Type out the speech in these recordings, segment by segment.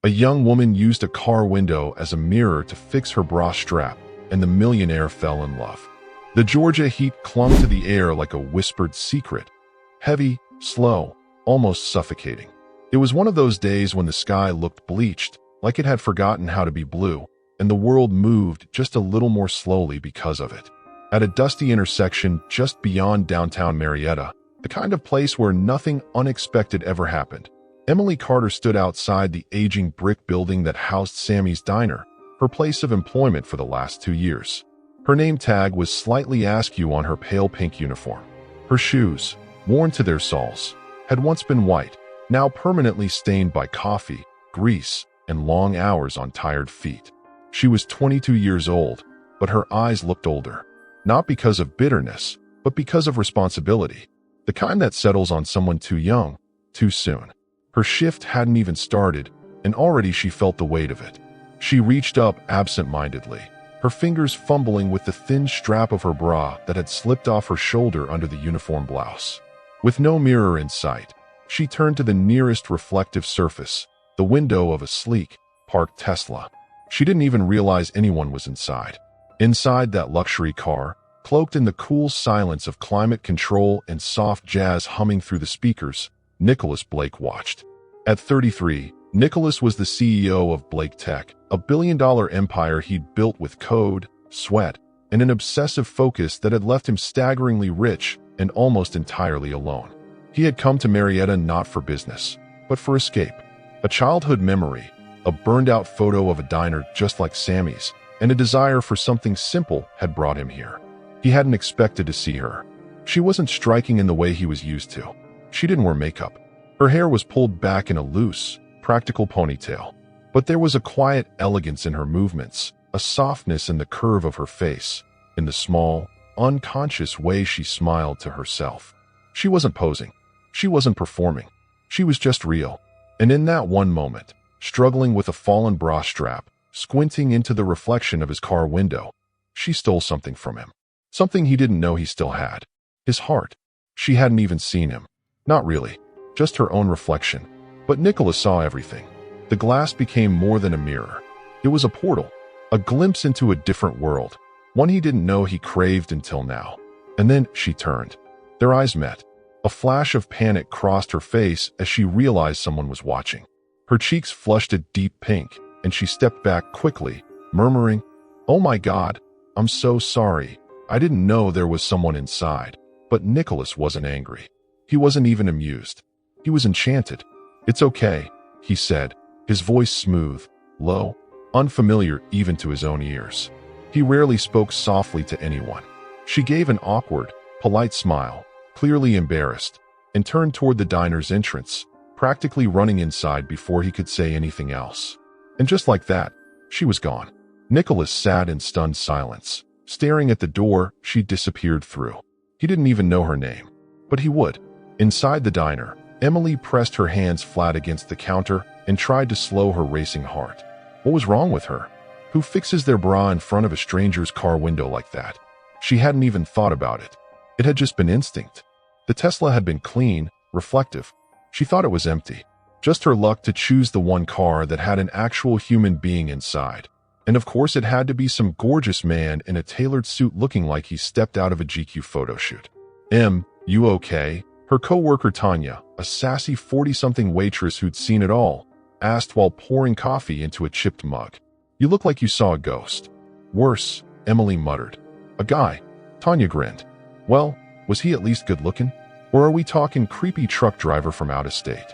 A young woman used a car window as a mirror to fix her bra strap, and the millionaire fell in love. The Georgia heat clung to the air like a whispered secret, heavy, slow, almost suffocating. It was one of those days when the sky looked bleached, like it had forgotten how to be blue, and the world moved just a little more slowly because of it. At a dusty intersection just beyond downtown Marietta, the kind of place where nothing unexpected ever happened, Emily Carter stood outside the aging brick building that housed Sammy's Diner, her place of employment for the last 2 years. Her name tag was slightly askew on her pale pink uniform. Her shoes, worn to their soles, had once been white, now permanently stained by coffee, grease, and long hours on tired feet. She was 22 years old, but her eyes looked older, not because of bitterness, but because of responsibility, the kind that settles on someone too young, too soon. Her shift hadn't even started, and already she felt the weight of it. She reached up absent-mindedly, her fingers fumbling with the thin strap of her bra that had slipped off her shoulder under the uniform blouse. With no mirror in sight, she turned to the nearest reflective surface, the window of a sleek, parked Tesla. She didn't even realize anyone was inside. Inside that luxury car, cloaked in the cool silence of climate control and soft jazz humming through the speakers, Nicholas Blake watched. At 33, Nicholas was the CEO of Blake Tech, a billion-dollar empire he'd built with code, sweat, and an obsessive focus that had left him staggeringly rich and almost entirely alone. He had come to Marietta not for business, but for escape. A childhood memory, a burned-out photo of a diner just like Sammy's, and a desire for something simple had brought him here. He hadn't expected to see her. She wasn't striking in the way he was used to. She didn't wear makeup. Her hair was pulled back in a loose, practical ponytail. But there was a quiet elegance in her movements, a softness in the curve of her face, in the small, unconscious way she smiled to herself. She wasn't posing. She wasn't performing. She was just real. And in that one moment, struggling with a fallen bra strap, squinting into the reflection of his car window, she stole something from him. Something he didn't know he still had. His heart. She hadn't even seen him. Not really. Just her own reflection. But Nicholas saw everything. The glass became more than a mirror. It was a portal. A glimpse into a different world. One he didn't know he craved until now. And then she turned. Their eyes met. A flash of panic crossed her face as she realized someone was watching. Her cheeks flushed a deep pink, and she stepped back quickly, murmuring, "Oh my God, I'm so sorry. I didn't know there was someone inside." But Nicholas wasn't angry. He wasn't even amused. He was enchanted. "It's okay," he said, his voice smooth, low, unfamiliar even to his own ears. He rarely spoke softly to anyone. She gave an awkward, polite smile, clearly embarrassed, and turned toward the diner's entrance, practically running inside before he could say anything else. And just like that, she was gone. Nicholas sat in stunned silence, staring at the door she disappeared through. He didn't even know her name, but he would. Inside the diner, Emily pressed her hands flat against the counter and tried to slow her racing heart. What was wrong with her? Who fixes their bra in front of a stranger's car window like that? She hadn't even thought about it. It had just been instinct. The Tesla had been clean, reflective. She thought it was empty. Just her luck to choose the one car that had an actual human being inside. And of course it had to be some gorgeous man in a tailored suit looking like he stepped out of a GQ photo shoot. "You okay?" Her co-worker Tanya, a sassy 40-something waitress who'd seen it all, asked while pouring coffee into a chipped mug. "You look like you saw a ghost." "Worse," Emily muttered. "A guy." Tanya grinned. "Well, was he at least good-looking? Or are we talking creepy truck driver from out of state?"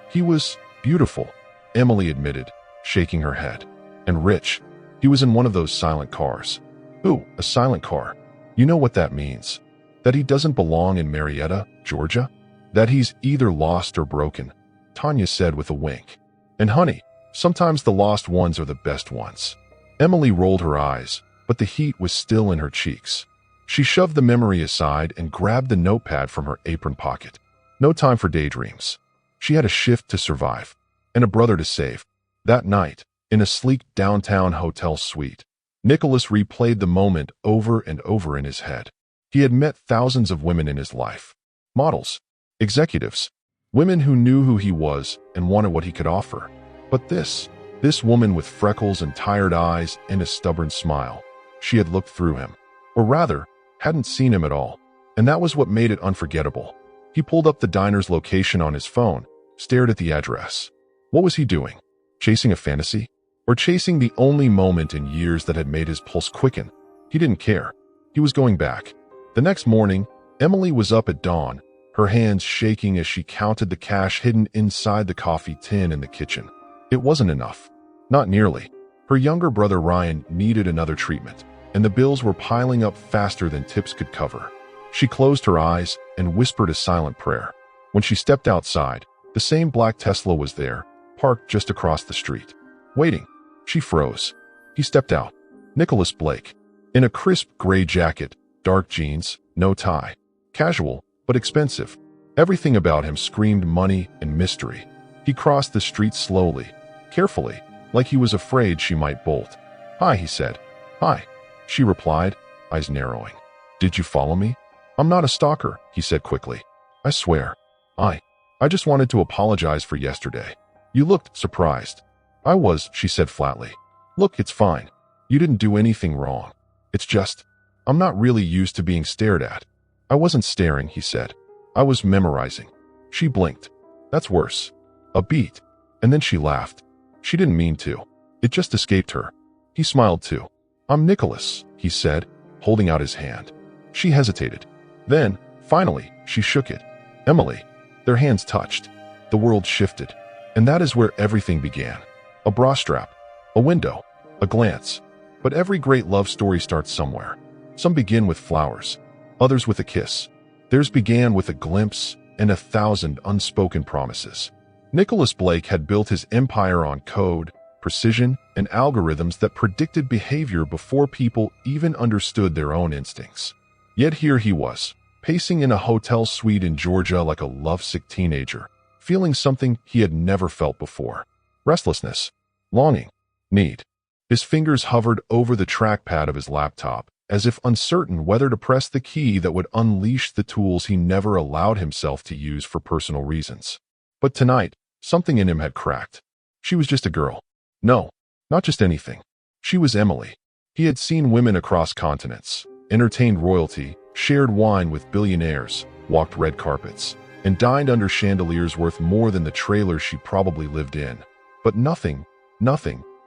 "He was beautiful," Emily admitted, shaking her head. "And rich. He was in one of those silent cars." "Ooh, a silent car. You know what that means? That he doesn't belong in Marietta, Georgia? That he's either lost or broken," Tanya said with a wink. "And honey, sometimes the lost ones are the best ones." Emily rolled her eyes, but the heat was still in her cheeks. She shoved the memory aside and grabbed the notepad from her apron pocket. No time for daydreams. She had a shift to survive, and a brother to save. That night, in a sleek downtown hotel suite, Nicholas replayed the moment over and over in his head. He had met thousands of women in his life. Models, executives, women who knew who he was and wanted what he could offer. But this, This woman with freckles and tired eyes and a stubborn smile. She had looked through him. Or rather, hadn't seen him at all. And that was what made it unforgettable. He pulled up the diner's location on his phone, stared at the address. What was he doing? Chasing a fantasy? Or chasing the only moment in years that had made his pulse quicken? He didn't care. He was going back. The next morning, Emily was up at dawn, her hands shaking as she counted the cash hidden inside the coffee tin in the kitchen. It wasn't enough. Not nearly. Her younger brother Ryan needed another treatment, and the bills were piling up faster than tips could cover. She closed her eyes and whispered a silent prayer. When she stepped outside, the same black Tesla was there, parked just across the street. Waiting. She froze. He stepped out. Nicholas Blake. In a crisp gray jacket, dark jeans, no tie. Casual, but expensive. Everything about him screamed money and mystery. He crossed the street slowly, carefully, like he was afraid she might bolt. "Hi," he said. "Hi," she replied, eyes narrowing. "Did you follow me?" "I'm not a stalker," he said quickly. "I swear. I just wanted to apologize for yesterday." "You looked surprised." "I was," she said flatly. "Look, it's fine. You didn't do anything wrong. It's just, I'm not really used to being stared at." "I wasn't staring," he said. "I was memorizing." She blinked. "That's worse." A beat. And then she laughed. She didn't mean to. It just escaped her. He smiled too. "I'm Nicholas," he said, holding out his hand. She hesitated. Then, finally, she shook it. "Emily." Their hands touched. The world shifted. And that is where everything began. A bra strap. A window. A glance. But every great love story starts somewhere. Some begin with flowers. Others with a kiss. Theirs began with a glimpse and 1,000 unspoken promises. Nicholas Blake had built his empire on code, precision, and algorithms that predicted behavior before people even understood their own instincts. Yet here he was, pacing in a hotel suite in Georgia like a lovesick teenager, feeling something he had never felt before. Restlessness, longing, need. His fingers hovered over the trackpad of his laptop, as if uncertain whether to press the key that would unleash the tools he never allowed himself to use for personal reasons. But tonight, something in him had cracked. She was just a girl. No, not just anything. She was Emily. He had seen women across continents, entertained royalty, shared wine with billionaires, walked red carpets, and dined under chandeliers worth more than the trailer she probably lived in. But nothing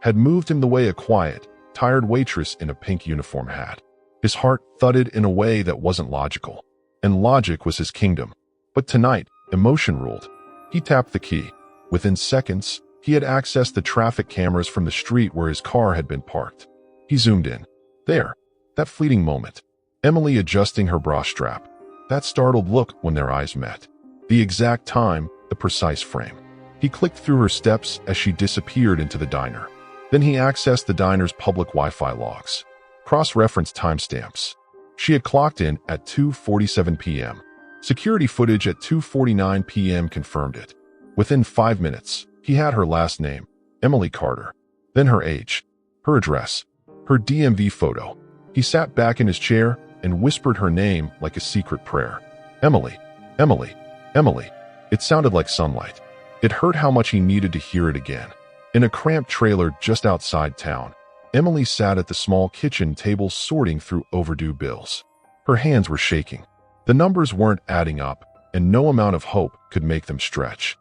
had moved him the way a quiet, tired waitress in a pink uniform had. His heart thudded in a way that wasn't logical. And logic was his kingdom. But tonight, emotion ruled. He tapped the key. Within seconds, he had accessed the traffic cameras from the street where his car had been parked. He zoomed in. There, that fleeting moment. Emily adjusting her bra strap. That startled look when their eyes met. The exact time, the precise frame. He clicked through her steps as she disappeared into the diner. Then he accessed the diner's public Wi-Fi logs. Cross-referenced timestamps. She had clocked in at 2:47 p.m. Security footage at 2:49 p.m. confirmed it. Within 5 minutes, he had her last name, Emily Carter. Then her age, her address, her DMV photo. He sat back in his chair and whispered her name like a secret prayer. Emily, Emily, Emily. It sounded like sunlight. It hurt how much he needed to hear it again. In a cramped trailer just outside town, Emily sat at the small kitchen table sorting through overdue bills. Her hands were shaking. The numbers weren't adding up, and no amount of hope could make them stretch.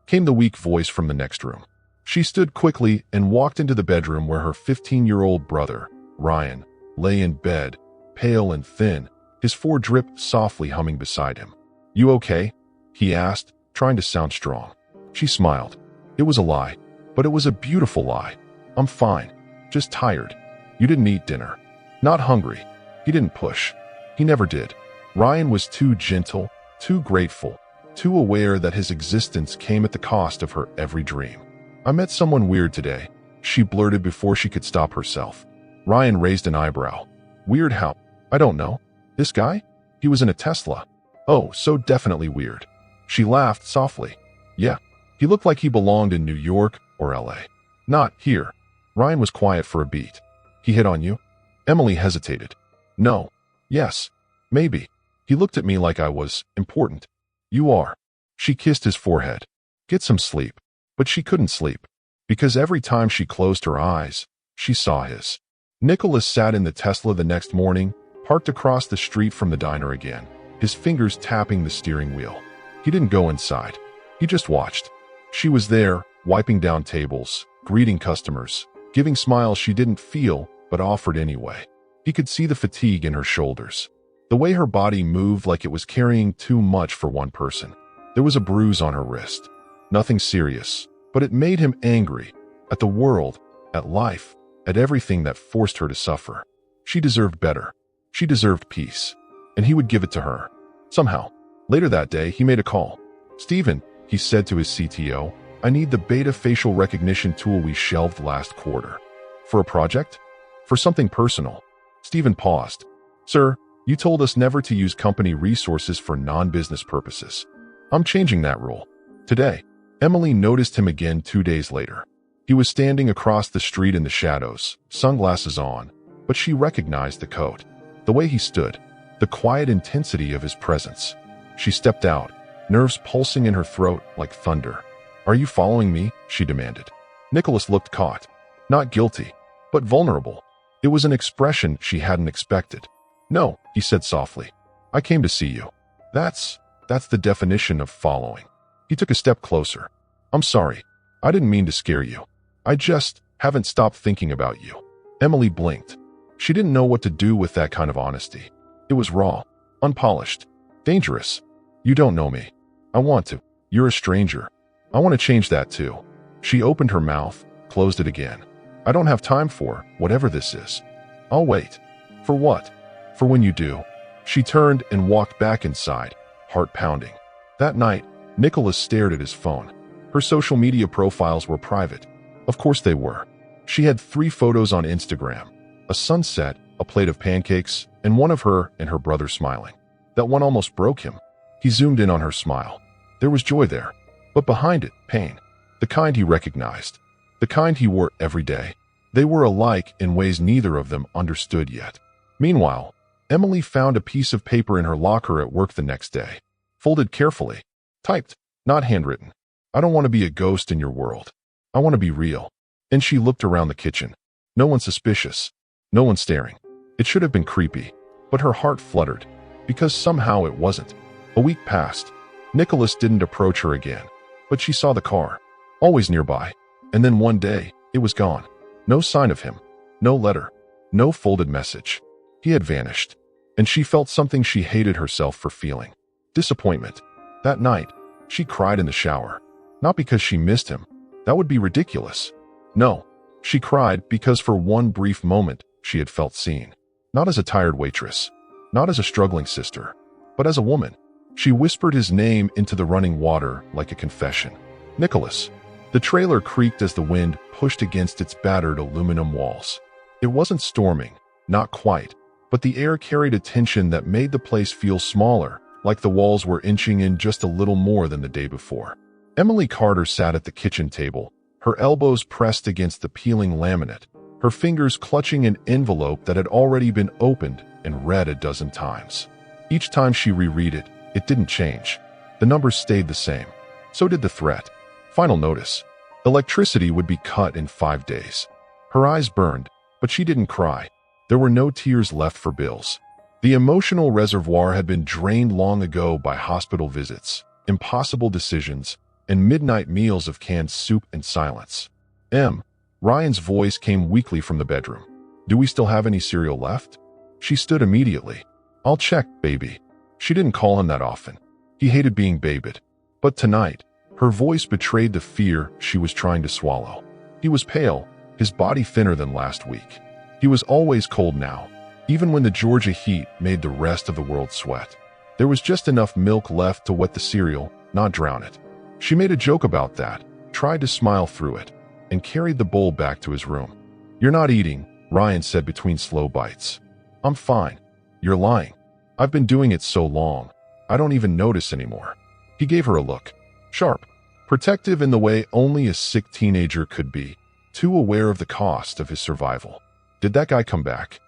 Came the weak voice from the next room. She stood quickly and walked into the bedroom where her 15-year-old brother, Ryan, lay in bed, pale and thin, his forehead dripped softly humming beside him. "You okay?" he asked, trying to sound strong. She smiled. It was a lie, but it was a beautiful lie. "I'm fine, just tired." "You didn't eat dinner." "Not hungry." He didn't push. He never did. Ryan was too gentle, too grateful, too aware that his existence came at the cost of her every dream. "I met someone weird today," she blurted before she could stop herself. Ryan raised an eyebrow. "Weird how?" "I don't know. This guy? He was in a Tesla." "Oh, so definitely weird." She laughed softly. "Yeah. He looked like he belonged in New York or LA. Not here." Ryan was quiet for a beat. "He hit on you?" Emily hesitated. "No. Yes. Maybe. He looked at me like I was important." "You are." She kissed his forehead. "Get some sleep." But she couldn't sleep. because every time she closed her eyes, she saw his. Nicholas sat in the Tesla the next morning, parked across the street from the diner again, his fingers tapping the steering wheel. He didn't go inside. He just watched. She was there, wiping down tables, greeting customers, giving smiles she didn't feel but offered anyway. He could see the fatigue in her shoulders, the way her body moved like it was carrying too much for one person. There was a bruise on her wrist. Nothing serious, but it made him angry at the world, at life, at everything that forced her to suffer. She deserved better. She deserved peace, and he would give it to her. Somehow. Later that day, he made a call. "Steven," he said to his CTO, "I need the beta facial recognition tool we shelved last quarter." "For a project? For something personal?" Steven paused. "Sir, you told us never to use company resources for non-business purposes. I'm changing that rule. Today." Emily noticed him again 2 days later. He was standing across the street in the shadows, sunglasses on, but she recognized the coat, the way he stood, the quiet intensity of his presence. She stepped out, nerves pulsing in her throat like thunder. "Are you following me?" she demanded. Nicholas looked caught, not guilty, but vulnerable. It was an expression she hadn't expected. "No," he said softly. "I came to see you." That's the definition of following. He took a step closer. "I'm sorry. I didn't mean to scare you. I just haven't stopped thinking about you." Emily blinked. She didn't know what to do with that kind of honesty. It was raw, unpolished, dangerous. "You don't know me. I want to. You're a stranger. I want to change that too." She opened her mouth, closed it again. "I don't have time for whatever this is. I'll wait." "For what?" "For when you do." She turned and walked back inside, heart pounding. That night, Nicholas stared at his phone. Her social media profiles were private. Of course they were. She had 3 photos on Instagram: a sunset, a plate of pancakes, and one of her and her brother smiling. That one almost broke him. He zoomed in on her smile. There was joy there, but behind it, pain. The kind he recognized. The kind he wore every day. They were alike in ways neither of them understood yet. Meanwhile, Emily found a piece of paper in her locker at work the next day. Folded carefully. Typed, not handwritten. "I don't want to be a ghost in your world. I want to be real." And she looked around the kitchen. No one suspicious. No one staring. It should have been creepy, but her heart fluttered, because somehow it wasn't. A week passed. Nicholas didn't approach her again, but she saw the car, always nearby. And then one day, it was gone. No sign of him. No letter. No folded message. He had vanished. And she felt something she hated herself for feeling. Disappointment. That night, she cried in the shower. Not because she missed him. That would be ridiculous. No, she cried because for one brief moment, she had felt seen. Not as a tired waitress. Not as a struggling sister. But as a woman. She whispered his name into the running water like a confession. "Nicholas." The trailer creaked as the wind pushed against its battered aluminum walls. It wasn't storming, not quite, but the air carried a tension that made the place feel smaller, like the walls were inching in just a little more than the day before. Emily Carter sat at the kitchen table, her elbows pressed against the peeling laminate, her fingers clutching an envelope that had already been opened and read a dozen times. Each time she reread it, it didn't change. The numbers stayed the same. So did the threat. Final notice. Electricity would be cut in 5 days. Her eyes burned, but she didn't cry. There were no tears left for bills. The emotional reservoir had been drained long ago by hospital visits, impossible decisions, and midnight meals of canned soup and silence. Ryan's voice came weakly from the bedroom. "Do we still have any cereal left?" She stood immediately. "I'll check, baby." She didn't call him that often. He hated being babied. But tonight, her voice betrayed the fear she was trying to swallow. He was pale, his body thinner than last week. He was always cold now, even when the Georgia heat made the rest of the world sweat. There was just enough milk left to wet the cereal, not drown it. She made a joke about that, tried to smile through it, and carried the bowl back to his room. "You're not eating," Ryan said between slow bites. "I'm fine." "You're lying. I've been doing it so long, I don't even notice anymore." He gave her a look. Sharp, protective in the way only a sick teenager could be, too aware of the cost of his survival. "Did that guy come back?"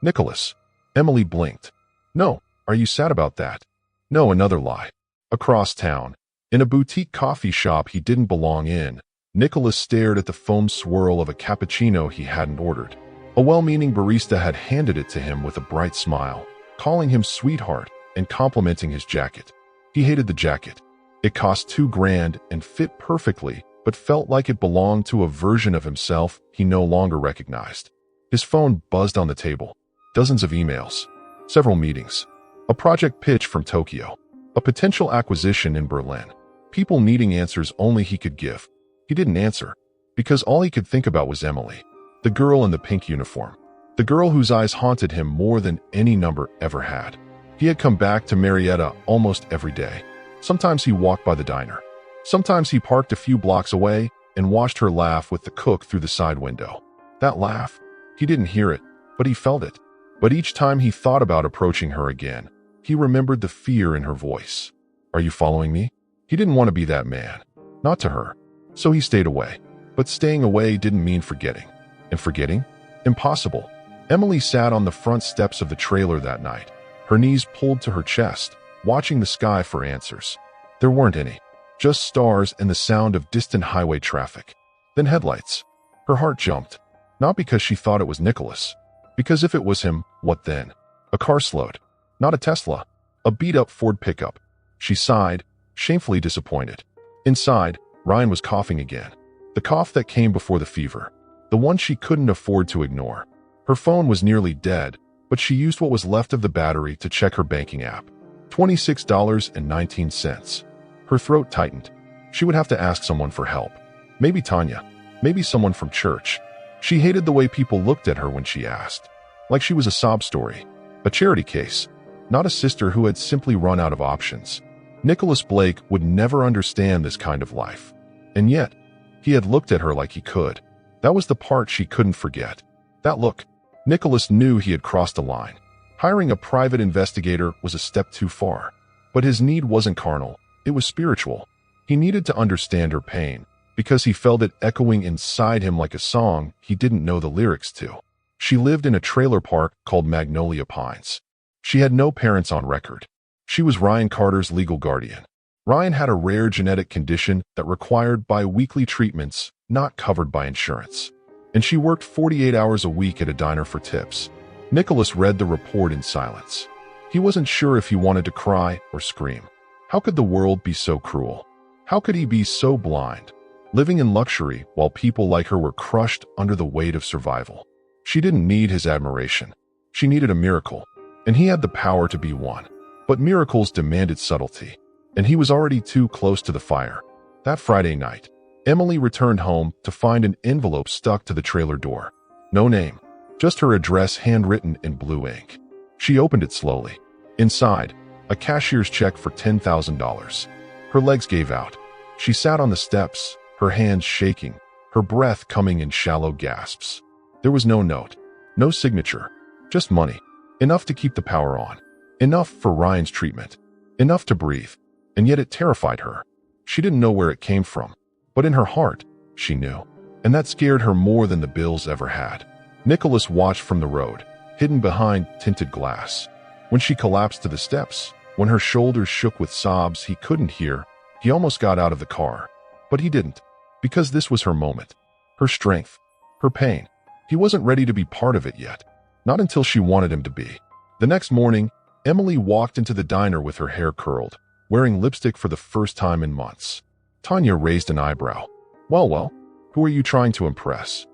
"Nicholas." Emily blinked. "No. Are you sad about that?" "No, another lie. Across town, in a boutique coffee shop he didn't belong in, Nicholas stared at the foam swirl of a cappuccino he hadn't ordered. A well-meaning barista had handed it to him with a bright smile, calling him sweetheart and complimenting his jacket. He hated the jacket. It cost $2,000 and fit perfectly, but felt like it belonged to a version of himself he no longer recognized. His phone buzzed on the table. Dozens of emails. Several meetings. A project pitch from Tokyo. A potential acquisition in Berlin. People needing answers only he could give. He didn't answer, because all he could think about was Emily, the girl in the pink uniform, the girl whose eyes haunted him more than any number ever had. He had come back to Marietta almost every day. Sometimes he walked by the diner. Sometimes he parked a few blocks away and watched her laugh with the cook through the side window. That laugh, he didn't hear it, but he felt it. But each time he thought about approaching her again, he remembered the fear in her voice. Are you following me? He didn't want to be that man. Not to her. So he stayed away. But staying away didn't mean forgetting. And forgetting? Impossible. Emily sat on the front steps of the trailer that night, her knees pulled to her chest, watching the sky for answers. There weren't any. Just stars and the sound of distant highway traffic. Then headlights. Her heart jumped. Not because she thought it was Nicholas. Because if it was him, what then? A car slowed. Not a Tesla. A beat-up Ford pickup. She sighed, shamefully disappointed. Inside, Ryan was coughing again. The cough that came before the fever. The one she couldn't afford to ignore. Her phone was nearly dead, but she used what was left of the battery to check her banking app. $26.19. Her throat tightened. She would have to ask someone for help. Maybe Tanya. Maybe someone from church. She hated the way people looked at her when she asked. Like she was a sob story. A charity case. Not a sister who had simply run out of options. Nicholas Blake would never understand this kind of life. And yet, he had looked at her like he could. That was the part she couldn't forget. That look. Nicholas knew he had crossed a line. Hiring a private investigator was a step too far. But his need wasn't carnal. It was spiritual. He needed to understand her pain, because he felt it echoing inside him like a song he didn't know the lyrics to. She lived in a trailer park called Magnolia Pines. She had no parents on record. She was Ryan Carter's legal guardian. Ryan had a rare genetic condition that required bi-weekly treatments not covered by insurance. And she worked 48 hours a week at a diner for tips. Nicholas read the report in silence. He wasn't sure if he wanted to cry or scream. How could the world be so cruel? How could he be so blind? Living in luxury while people like her were crushed under the weight of survival. She didn't need his admiration. She needed a miracle. And he had the power to be one. But miracles demanded subtlety. And he was already too close to the fire. That Friday night, Emily returned home to find an envelope stuck to the trailer door. No name, just her address handwritten in blue ink. She opened it slowly. Inside, a cashier's check for $10,000. Her legs gave out. She sat on the steps, her hands shaking, her breath coming in shallow gasps. There was no note, no signature, just money. Enough to keep the power on. Enough for Ryan's treatment. Enough to breathe. And yet it terrified her. She didn't know where it came from. But in her heart, she knew. And that scared her more than the bills ever had. Nicholas watched from the road, hidden behind tinted glass. When she collapsed to the steps, when her shoulders shook with sobs he couldn't hear, he almost got out of the car. But he didn't. Because this was her moment. Her strength. Her pain. He wasn't ready to be part of it yet. Not until she wanted him to be. The next morning, Emily walked into the diner with her hair curled, wearing lipstick for the first time in months. Tanya raised an eyebrow. Well, who are you trying to impress?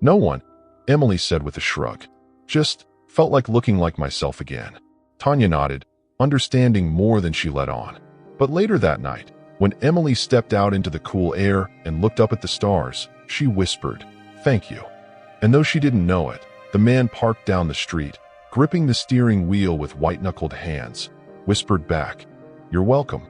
No one, Emily said with a shrug. Just felt like looking like myself again. Tanya nodded, understanding more than she let on. But later that night, when Emily stepped out into the cool air and looked up at the stars, she whispered, "Thank you." And though she didn't know it, the man parked down the street, gripping the steering wheel with white-knuckled hands, whispered back, "You're welcome."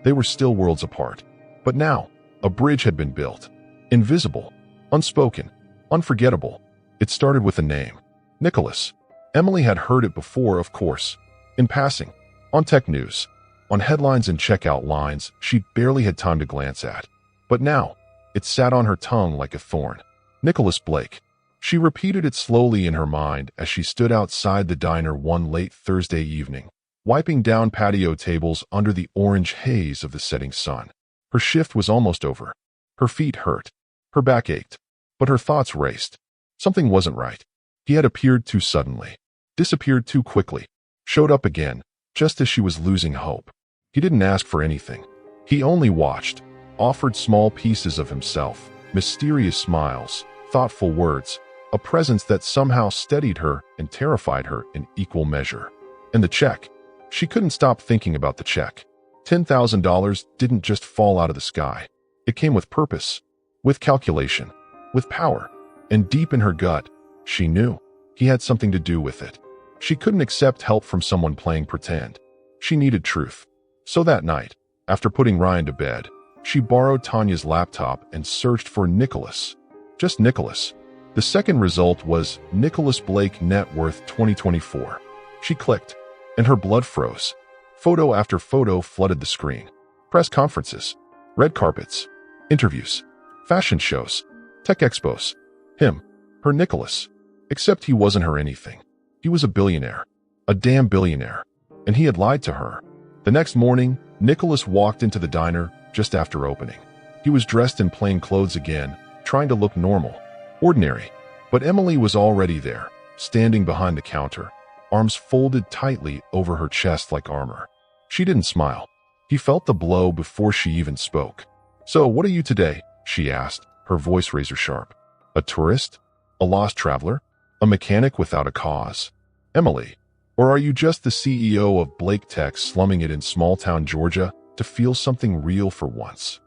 They were still worlds apart. But now, a bridge had been built. Invisible, unspoken, unforgettable. It started with a name. Nicholas. Emily had heard it before, of course. In passing. On tech news. On headlines and checkout lines she barely had time to glance at. But now, it sat on her tongue like a thorn. Nicholas Blake. She repeated it slowly in her mind as she stood outside the diner one late Thursday evening, wiping down patio tables under the orange haze of the setting sun. Her shift was almost over. Her feet hurt. Her back ached, but her thoughts raced. Something wasn't right. He had appeared too suddenly, disappeared too quickly, showed up again, just as she was losing hope. He didn't ask for anything. He only watched, offered small pieces of himself, mysterious smiles, thoughtful words, a presence that somehow steadied her and terrified her in equal measure. And the check. She couldn't stop thinking about the check. $10,000 didn't just fall out of the sky. It came with purpose, with calculation, with power. And deep in her gut, she knew he had something to do with it. She couldn't accept help from someone playing pretend. She needed truth. So that night, after putting Ryan to bed, she borrowed Tanya's laptop and searched for Nicholas. Just Nicholas. The second result was Nicholas Blake net worth 2024. She clicked, and her blood froze. Photo after photo flooded the screen. Press conferences, red carpets, interviews, fashion shows, tech expos. Him, her Nicholas. Except he wasn't her anything. He was a billionaire. A damn billionaire. And he had lied to her. The next morning, Nicholas walked into the diner just after opening. He was dressed in plain clothes again, trying to look normal, ordinary. But Emily was already there, standing behind the counter, arms folded tightly over her chest like armor. She didn't smile. He felt the blow before she even spoke. "So, what are you today?" she asked, her voice razor sharp. "A tourist? A lost traveler? A mechanic without a cause? Emily, or are you just the CEO of Blake Tech slumming it in small-town Georgia to feel something real for once?"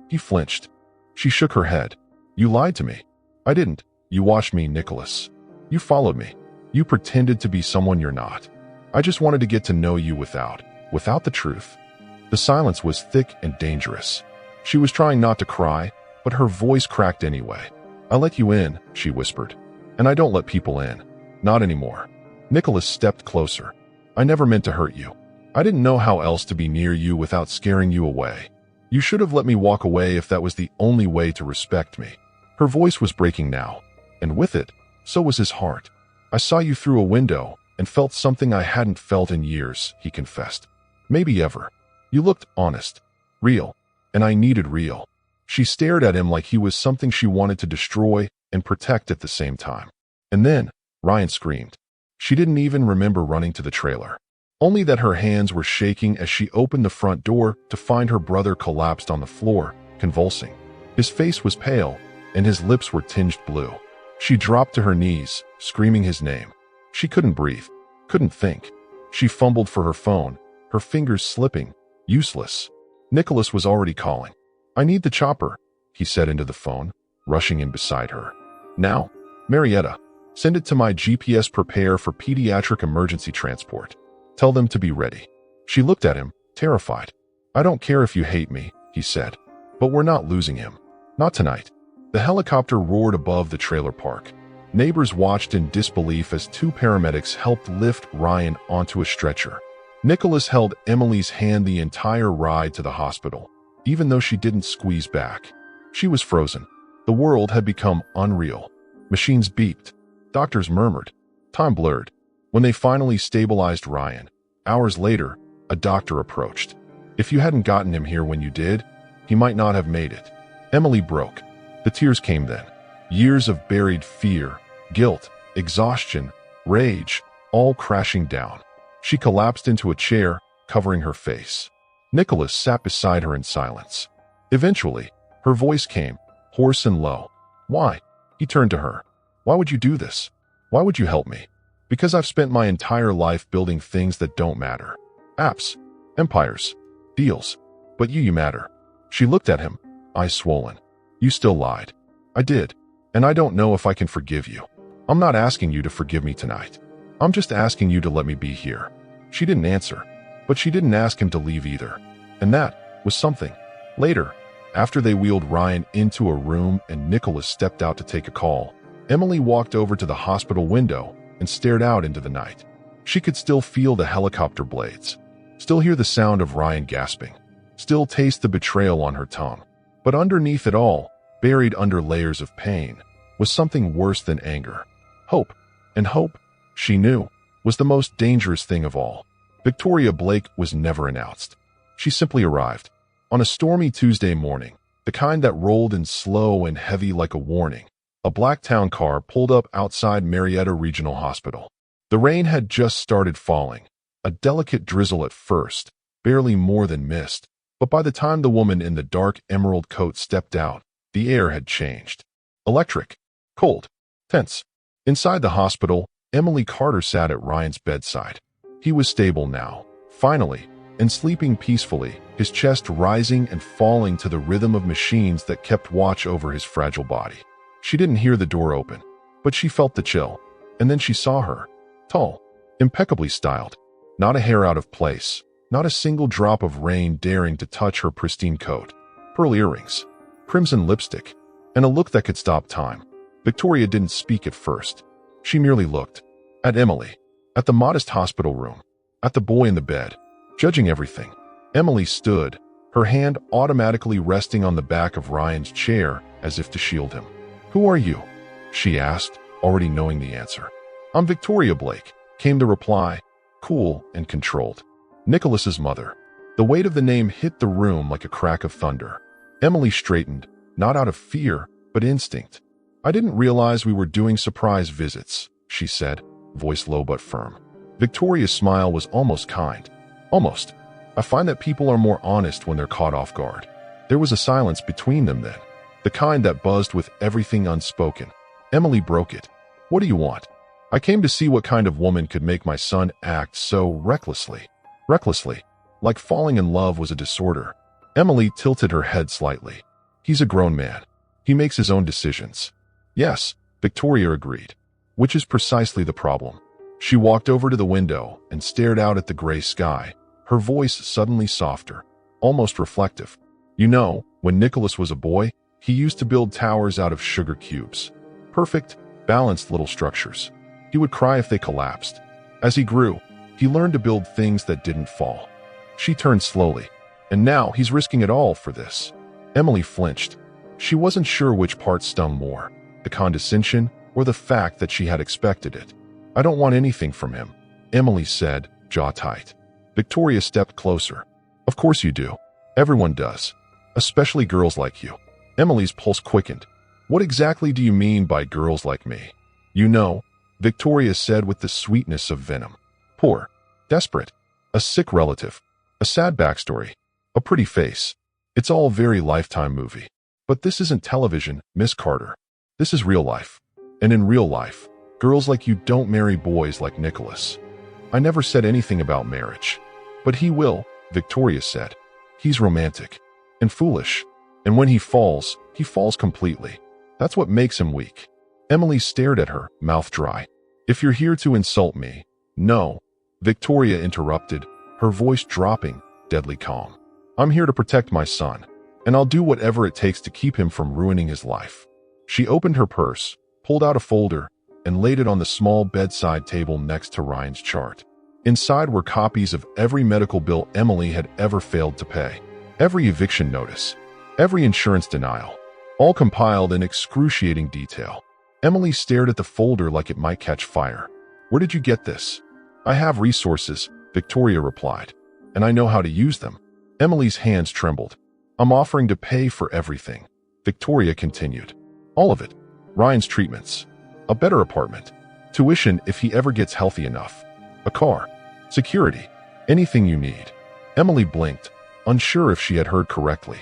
He flinched. She shook her head. "You lied to me." "I didn't. You watched me, Nicholas. You followed me. You pretended to be someone you're not. I just wanted to get to know you without the truth." The silence was thick and dangerous. She was trying not to cry, but her voice cracked anyway. "I let you in," she whispered. "And I don't let people in. Not anymore." Nicholas stepped closer. "I never meant to hurt you. I didn't know how else to be near you without scaring you away. You should have let me walk away if that was the only way to respect me." Her voice was breaking now, and with it, so was his heart. "I saw you through a window and felt something I hadn't felt in years," he confessed. "Maybe ever. You looked honest, real, and I needed real." She stared at him like he was something she wanted to destroy and protect at the same time. And then, Ryan screamed. She didn't even remember running to the trailer. Only that her hands were shaking as she opened the front door to find her brother collapsed on the floor, convulsing. His face was pale, and his lips were tinged blue. She dropped to her knees, screaming his name. She couldn't breathe, couldn't think. She fumbled for her phone, her fingers slipping, useless. Nicholas was already calling. "I need the chopper," he said into the phone, rushing in beside her. "Now, Marietta, send it to my GPS. Prepare for pediatric emergency transport. Tell them to be ready." She looked at him, terrified. "I don't care if you hate me," he said, "but we're not losing him. Not tonight." The helicopter roared above the trailer park. Neighbors watched in disbelief as two paramedics helped lift Ryan onto a stretcher. Nicholas held Emily's hand the entire ride to the hospital, even though she didn't squeeze back. She was frozen. The world had become unreal. Machines beeped. Doctors murmured. Time blurred. When they finally stabilized Ryan, hours later, a doctor approached. "If you hadn't gotten him here when you did, he might not have made it." Emily broke. The tears came then. Years of buried fear, guilt, exhaustion, rage, all crashing down. She collapsed into a chair, covering her face. Nicholas sat beside her in silence. Eventually, her voice came, hoarse and low. "Why?" He turned to her. "Why would you do this? Why would you help me?" "Because I've spent my entire life building things that don't matter. Apps, empires, deals. But you matter." She looked at him, eyes swollen. "You still lied." "I did. And I don't know if I can forgive you. I'm not asking you to forgive me tonight. I'm just asking you to let me be here." She didn't answer, but she didn't ask him to leave either. And that was something. Later, after they wheeled Ryan into a room and Nicholas stepped out to take a call, Emily walked over to the hospital window and stared out into the night. She could still feel the helicopter blades, still hear the sound of Ryan gasping, still taste the betrayal on her tongue. But underneath it all, buried under layers of pain, was something worse than anger. Hope. And hope, she knew, was the most dangerous thing of all. Victoria Blake was never announced. She simply arrived. On a stormy Tuesday morning, the kind that rolled in slow and heavy like a warning. A black town car pulled up outside Marietta Regional Hospital. The rain had just started falling, a delicate drizzle at first, barely more than mist, but by the time the woman in the dark emerald coat stepped out, the air had changed. Electric, cold, tense. Inside the hospital, Emily Carter sat at Ryan's bedside. He was stable now, finally, and sleeping peacefully, his chest rising and falling to the rhythm of machines that kept watch over his fragile body. She didn't hear the door open, but she felt the chill, and then she saw her. Tall, impeccably styled, not a hair out of place, not a single drop of rain daring to touch her pristine coat. Pearl earrings, crimson lipstick, and a look that could stop time. Victoria didn't speak at first. She merely looked. At Emily. At the modest hospital room. At the boy in the bed. Judging everything. Emily stood, her hand automatically resting on the back of Ryan's chair as if to shield him. "Who are you?" she asked, already knowing the answer. "I'm Victoria Blake," came the reply, cool and controlled. Nicholas's mother. The weight of the name hit the room like a crack of thunder. Emily straightened, not out of fear, but instinct. "I didn't realize we were doing surprise visits," she said, voice low but firm. Victoria's smile was almost kind. Almost. "I find that people are more honest when they're caught off guard." There was a silence between them then, the kind that buzzed with everything unspoken. Emily broke it. "What do you want?" "I came to see what kind of woman could make my son act so recklessly." Recklessly, like falling in love was a disorder. Emily tilted her head slightly. "He's a grown man. He makes his own decisions." "Yes," Victoria agreed, which is precisely the problem. She walked over to the window and stared out at the gray sky, her voice suddenly softer, almost reflective. "You know, when Nicholas was a boy, he used to build towers out of sugar cubes. Perfect, balanced little structures. He would cry if they collapsed. As he grew, he learned to build things that didn't fall." She turned slowly. "And now he's risking it all for this." Emily flinched. She wasn't sure which part stung more, the condescension or the fact that she had expected it. "I don't want anything from him," Emily said, jaw tight. Victoria stepped closer. "Of course you do. Everyone does. Especially girls like you." Emily's pulse quickened. "What exactly do you mean by girls like me?" "You know," Victoria said with the sweetness of venom. "Poor, desperate, a sick relative, a sad backstory, a pretty face. It's all very Lifetime movie. But this isn't television, Miss Carter. This is real life. And in real life, girls like you don't marry boys like Nicholas." "I never said anything about marriage." "But he will," Victoria said. "He's romantic. And foolish. And when he falls completely. That's what makes him weak." Emily stared at her, mouth dry. "If you're here to insult me..." "No," Victoria interrupted, her voice dropping, deadly calm. "I'm here to protect my son. And I'll do whatever it takes to keep him from ruining his life." She opened her purse, pulled out a folder, and laid it on the small bedside table next to Ryan's chart. Inside were copies of every medical bill Emily had ever failed to pay, every eviction notice, every insurance denial, all compiled in excruciating detail. Emily stared at the folder like it might catch fire. "Where did you get this?" "I have resources," Victoria replied, "and I know how to use them." Emily's hands trembled. "I'm offering to pay for everything," Victoria continued. "All of it. Ryan's treatments. A better apartment. Tuition if he ever gets healthy enough. A car. Security. Anything you need." Emily blinked, unsure if she had heard correctly.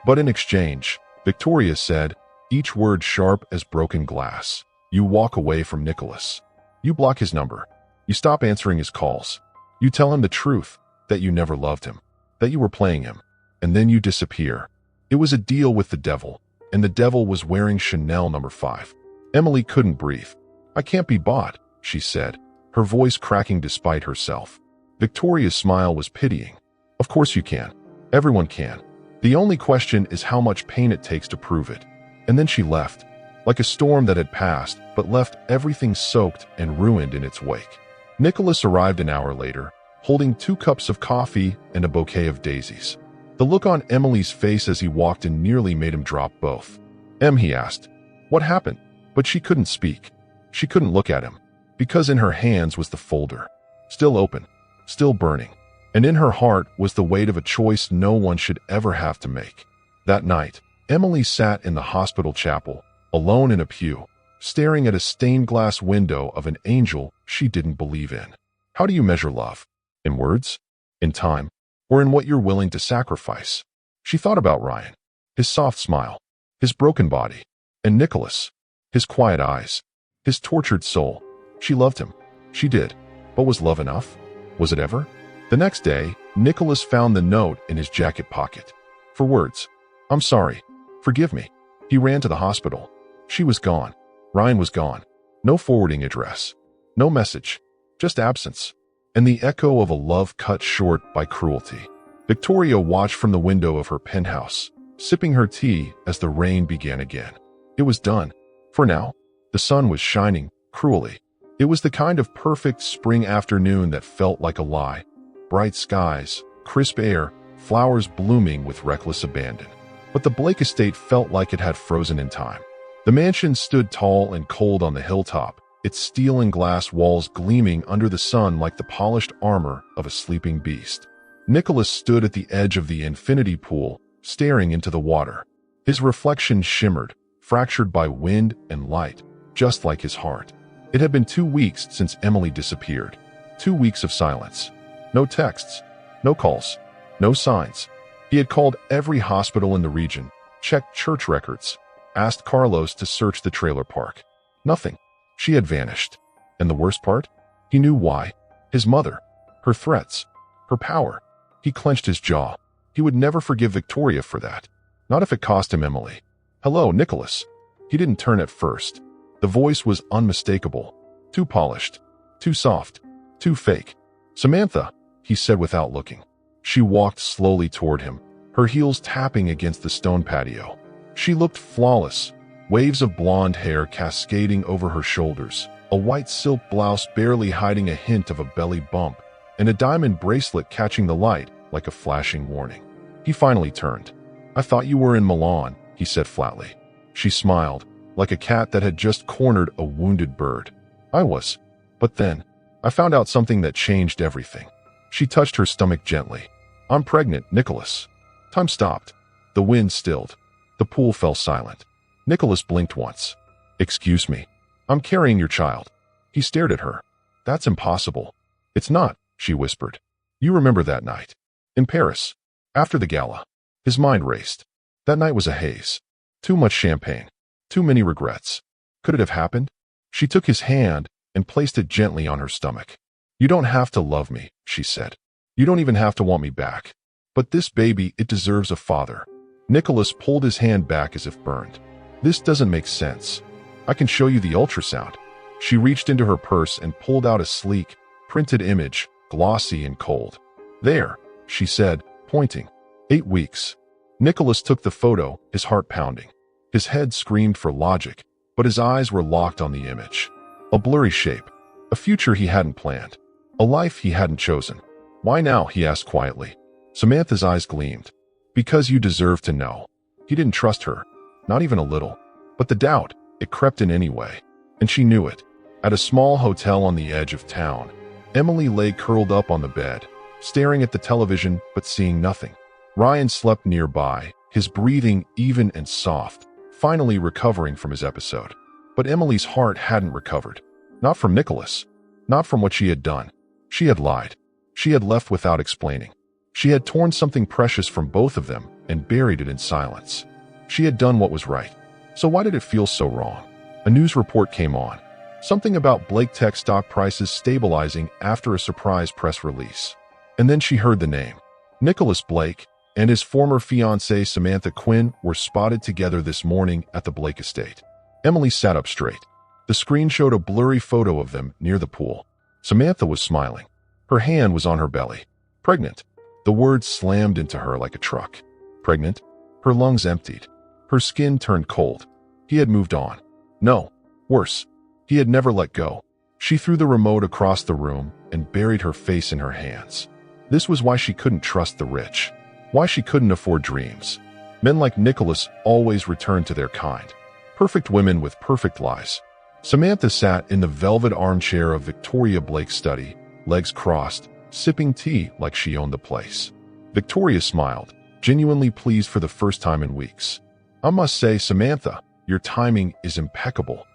"But in exchange," Victoria said, each word sharp as broken glass, "you walk away from Nicholas. You block his number. You stop answering his calls. You tell him the truth, that you never loved him, that you were playing him, and then you disappear." It was a deal with the devil, and the devil was wearing Chanel No. 5. Emily couldn't breathe. "I can't be bought," she said, her voice cracking despite herself. Victoria's smile was pitying. "Of course you can. Everyone can. The only question is how much pain it takes to prove it." And then she left, like a storm that had passed, but left everything soaked and ruined in its wake. Nicholas arrived an hour later, holding 2 cups of coffee and a bouquet of daisies. The look on Emily's face as he walked in nearly made him drop both. "Em," he asked, "what happened?" But she couldn't speak. She couldn't look at him, because in her hands was the folder, still open, still burning, and in her heart was the weight of a choice no one should ever have to make. That night, Emily sat in the hospital chapel, alone in a pew, staring at a stained glass window of an angel she didn't believe in. How do you measure love? In words? In time? Or in what you're willing to sacrifice? She thought about Ryan, his soft smile, his broken body, and Nicholas, his quiet eyes, his tortured soul. She loved him. She did. But was love enough? Was it ever? The next day, Nicholas found the note in his jacket pocket. For words. I'm sorry. Forgive me. He ran to the hospital. She was gone. Ryan was gone. No forwarding address. No message. Just absence. And the echo of a love cut short by cruelty. Victoria watched from the window of her penthouse, sipping her tea as the rain began again. It was done. For now. The sun was shining, cruelly. It was the kind of perfect spring afternoon that felt like a lie. Bright skies, crisp air, flowers blooming with reckless abandon. But the Blake estate felt like it had frozen in time. The mansion stood tall and cold on the hilltop, its steel and glass walls gleaming under the sun like the polished armor of a sleeping beast. Nicholas stood at the edge of the infinity pool, staring into the water. His reflection shimmered, fractured by wind and light, just like his heart. It had been 2 weeks since Emily disappeared. 2 weeks of silence. No texts, no calls, no signs. He had called every hospital in the region, checked church records, asked Carlos to search the trailer park. Nothing. She had vanished. And the worst part? He knew why. His mother. Her threats. Her power. He clenched his jaw. He would never forgive Victoria for that. Not if it cost him Emily. Hello, Nicholas. He didn't turn at first. The voice was unmistakable. Too polished. Too soft. Too fake. Samantha, he said without looking. She walked slowly toward him, her heels tapping against the stone patio. She looked flawless, waves of blonde hair cascading over her shoulders, a white silk blouse barely hiding a hint of a belly bump, and a diamond bracelet catching the light like a flashing warning. He finally turned. I thought you were in Milan, he said flatly. She smiled, like a cat that had just cornered a wounded bird. I was. But then, I found out something that changed everything. She touched her stomach gently. I'm pregnant, Nicholas. Time stopped. The wind stilled. The pool fell silent. Nicholas blinked once. Excuse me. I'm carrying your child. He stared at her. That's impossible. It's not, she whispered. You remember that night. In Paris. After the gala. His mind raced. That night was a haze. Too much champagne. Too many regrets. Could it have happened? She took his hand and placed it gently on her stomach. You don't have to love me, she said. You don't even have to want me back. But this baby, it deserves a father. Nicholas pulled his hand back as if burned. This doesn't make sense. I can show you the ultrasound. She reached into her purse and pulled out a sleek, printed image, glossy and cold. There, she said, pointing. 8 weeks. Nicholas took the photo, his heart pounding. His head screamed for logic, but his eyes were locked on the image. A blurry shape. A future he hadn't planned. A life he hadn't chosen. Why now? He asked quietly. Samantha's eyes gleamed. Because you deserve to know. He didn't trust her. Not even a little. But the doubt, it crept in anyway. And she knew it. At a small hotel on the edge of town, Emily lay curled up on the bed, staring at the television but seeing nothing. Ryan slept nearby, his breathing even and soft, finally recovering from his episode. But Emily's heart hadn't recovered. Not from Nicholas. Not from what she had done. She had lied. She had left without explaining. She had torn something precious from both of them and buried it in silence. She had done what was right. So why did it feel so wrong? A news report came on. Something about Blake Tech stock prices stabilizing after a surprise press release. And then she heard the name. Nicholas Blake and his former fiancée Samantha Quinn were spotted together this morning at the Blake estate. Emily sat up straight. The screen showed a blurry photo of them near the pool. Samantha was smiling. Her hand was on her belly. Pregnant. The words slammed into her like a truck. Pregnant? Her lungs emptied. Her skin turned cold. He had moved on. No. Worse. He had never let go. She threw the remote across the room and buried her face in her hands. This was why she couldn't trust the rich. Why she couldn't afford dreams. Men like Nicholas always returned to their kind. Perfect women with perfect lies. Samantha sat in the velvet armchair of Victoria Blake's study, legs crossed, sipping tea like she owned the place. Victoria smiled, genuinely pleased for the first time in weeks. I must say, Samantha, your timing is impeccable.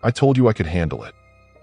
I told you I could handle it.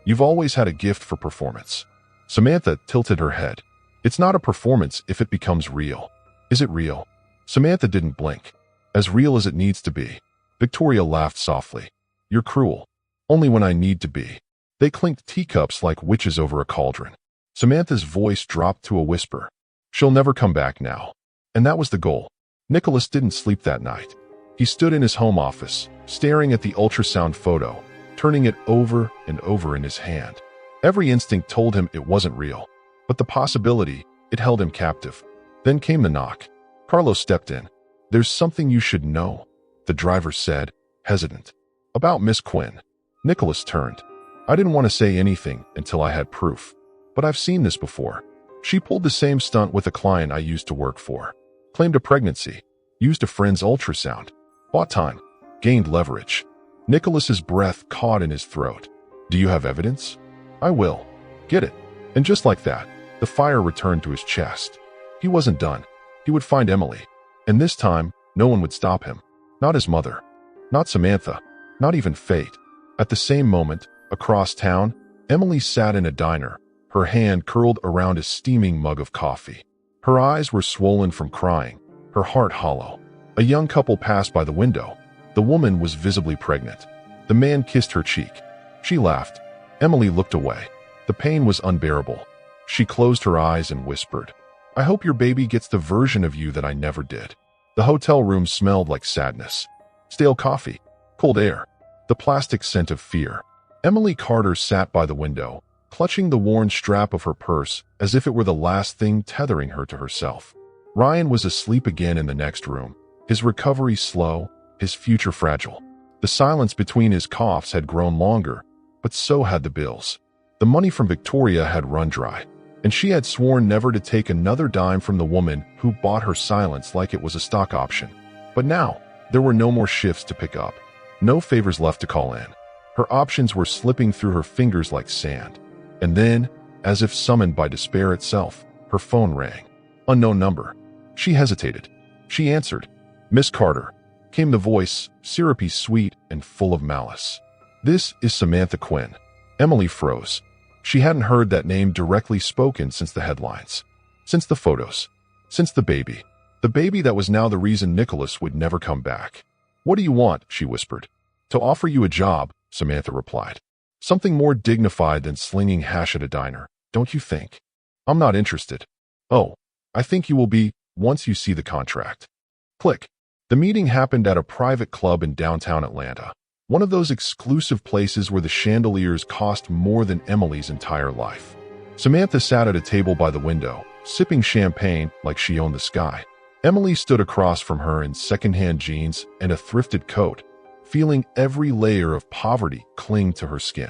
You've always had a gift for performance. Samantha tilted her head. It's not a performance if it becomes real. Is it real? Samantha didn't blink. As real as it needs to be. Victoria laughed softly. You're cruel. Only when I need to be. They clinked teacups like witches over a cauldron. Samantha's voice dropped to a whisper. She'll never come back now. And that was the goal. Nicholas didn't sleep that night. He stood in his home office, staring at the ultrasound photo, turning it over and over in his hand. Every instinct told him it wasn't real, but the possibility, it held him captive. Then came the knock. Carlos stepped in. There's something you should know, the driver said, hesitant. About Miss Quinn. Nicholas turned. I didn't want to say anything until I had proof. But I've seen this before. She pulled the same stunt with a client I used to work for. Claimed a pregnancy. Used a friend's ultrasound. Bought time. Gained leverage. Nicholas's breath caught in his throat. Do you have evidence? I will. Get it. And just like that, the fire returned to his chest. He wasn't done. He would find Emily. And this time, no one would stop him. Not his mother. Not Samantha. Not even fate. At the same moment, across town, Emily sat in a diner, her hand curled around a steaming mug of coffee. Her eyes were swollen from crying, her heart hollow. A young couple passed by the window. The woman was visibly pregnant. The man kissed her cheek. She laughed. Emily looked away. The pain was unbearable. She closed her eyes and whispered, I hope your baby gets the version of you that I never did. The hotel room smelled like sadness. Stale coffee, cold air, the plastic scent of fear. Emily Carter sat by the window, clutching the worn strap of her purse as if it were the last thing tethering her to herself. Ryan was asleep again in the next room, his recovery slow, his future fragile. The silence between his coughs had grown longer, but so had the bills. The money from Victoria had run dry, and she had sworn never to take another dime from the woman who bought her silence like it was a stock option. But now, there were no more shifts to pick up, no favors left to call in. Her options were slipping through her fingers like sand. And then, as if summoned by despair itself, her phone rang. Unknown number. She hesitated. She answered. Miss Carter. Came the voice, syrupy sweet and full of malice. This is Samantha Quinn. Emily froze. She hadn't heard that name directly spoken since the headlines. Since the photos. Since the baby. The baby that was now the reason Nicholas would never come back. What do you want? She whispered. To offer you a job, Samantha replied. Something more dignified than slinging hash at a diner, don't you think? I'm not interested. Oh, I think you will be once you see the contract. Click. The meeting happened at a private club in downtown Atlanta. One of those exclusive places where the chandeliers cost more than Emily's entire life. Samantha sat at a table by the window, sipping champagne like she owned the sky. Emily stood across from her in secondhand jeans and a thrifted coat, feeling every layer of poverty cling to her skin.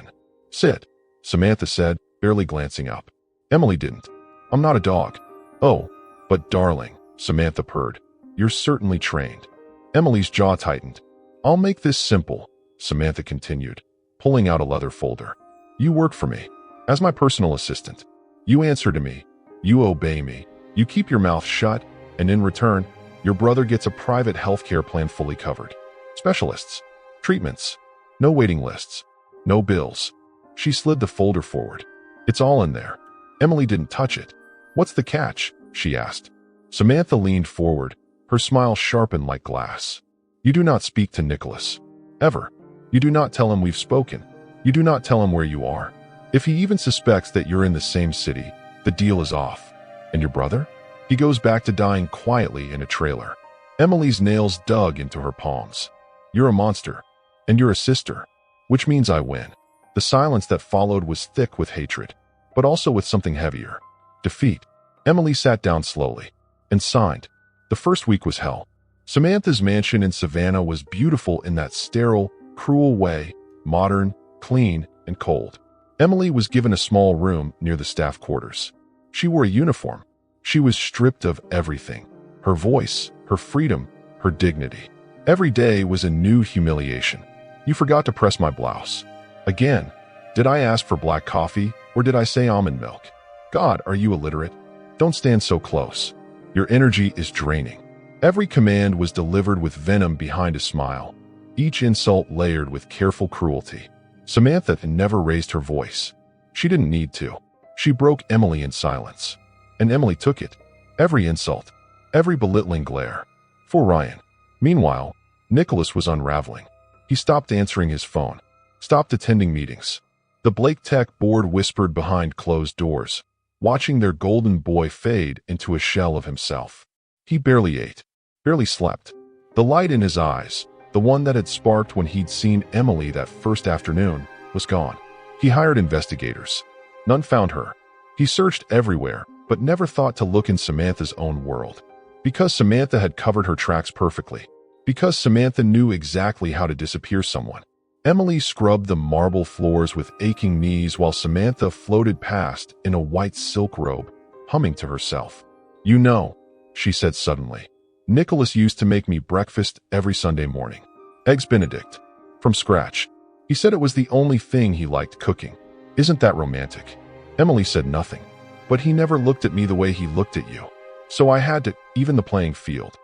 Sit, Samantha said, barely glancing up. Emily didn't. I'm not a dog. Oh, but darling, Samantha purred. You're certainly trained. Emily's jaw tightened. I'll make this simple, Samantha continued, pulling out a leather folder. You work for me, as my personal assistant. You answer to me. You obey me. You keep your mouth shut, and in return, your brother gets a private healthcare plan fully covered. Specialists. Treatments. No waiting lists. No bills. She slid the folder forward. It's all in there. Emily didn't touch it. What's the catch? She asked. Samantha leaned forward, her smile sharpened like glass. You do not speak to Nicholas. Ever. You do not tell him we've spoken. You do not tell him where you are. If he even suspects that you're in the same city, the deal is off. And your brother? He goes back to dying quietly in a trailer. Emily's nails dug into her palms. You're a monster. And you're a sister. Which means I win. The silence that followed was thick with hatred, but also with something heavier. Defeat. Emily sat down slowly and signed. The first week was hell. Samantha's mansion in Savannah was beautiful in that sterile, cruel way, modern, clean, and cold. Emily was given a small room near the staff quarters. She wore a uniform. She was stripped of everything. Her voice, her freedom, her dignity. Every day was a new humiliation. You forgot to press my blouse. Again, did I ask for black coffee or did I say almond milk? God, are you illiterate? Don't stand so close. Your energy is draining. Every command was delivered with venom behind a smile, each insult layered with careful cruelty. Samantha never raised her voice. She didn't need to. She broke Emily in silence. And Emily took it. Every insult, every belittling glare. For Ryan. Meanwhile, Nicholas was unraveling. He stopped answering his phone, stopped attending meetings. The Blake Tech board whispered behind closed doors, watching their golden boy fade into a shell of himself. He barely ate, barely slept. The light in his eyes, the one that had sparked when he'd seen Emily that first afternoon, was gone. He hired investigators. None found her. He searched everywhere, but never thought to look in Samantha's own world. Because Samantha had covered her tracks perfectly. Because Samantha knew exactly how to disappear someone. Emily scrubbed the marble floors with aching knees while Samantha floated past in a white silk robe, humming to herself. "You know," she said suddenly, "Nicholas used to make me breakfast every Sunday morning. Eggs Benedict. From scratch. He said it was the only thing he liked cooking. Isn't that romantic?" Emily said nothing. "But he never looked at me the way he looked at you. So I had to even the playing field."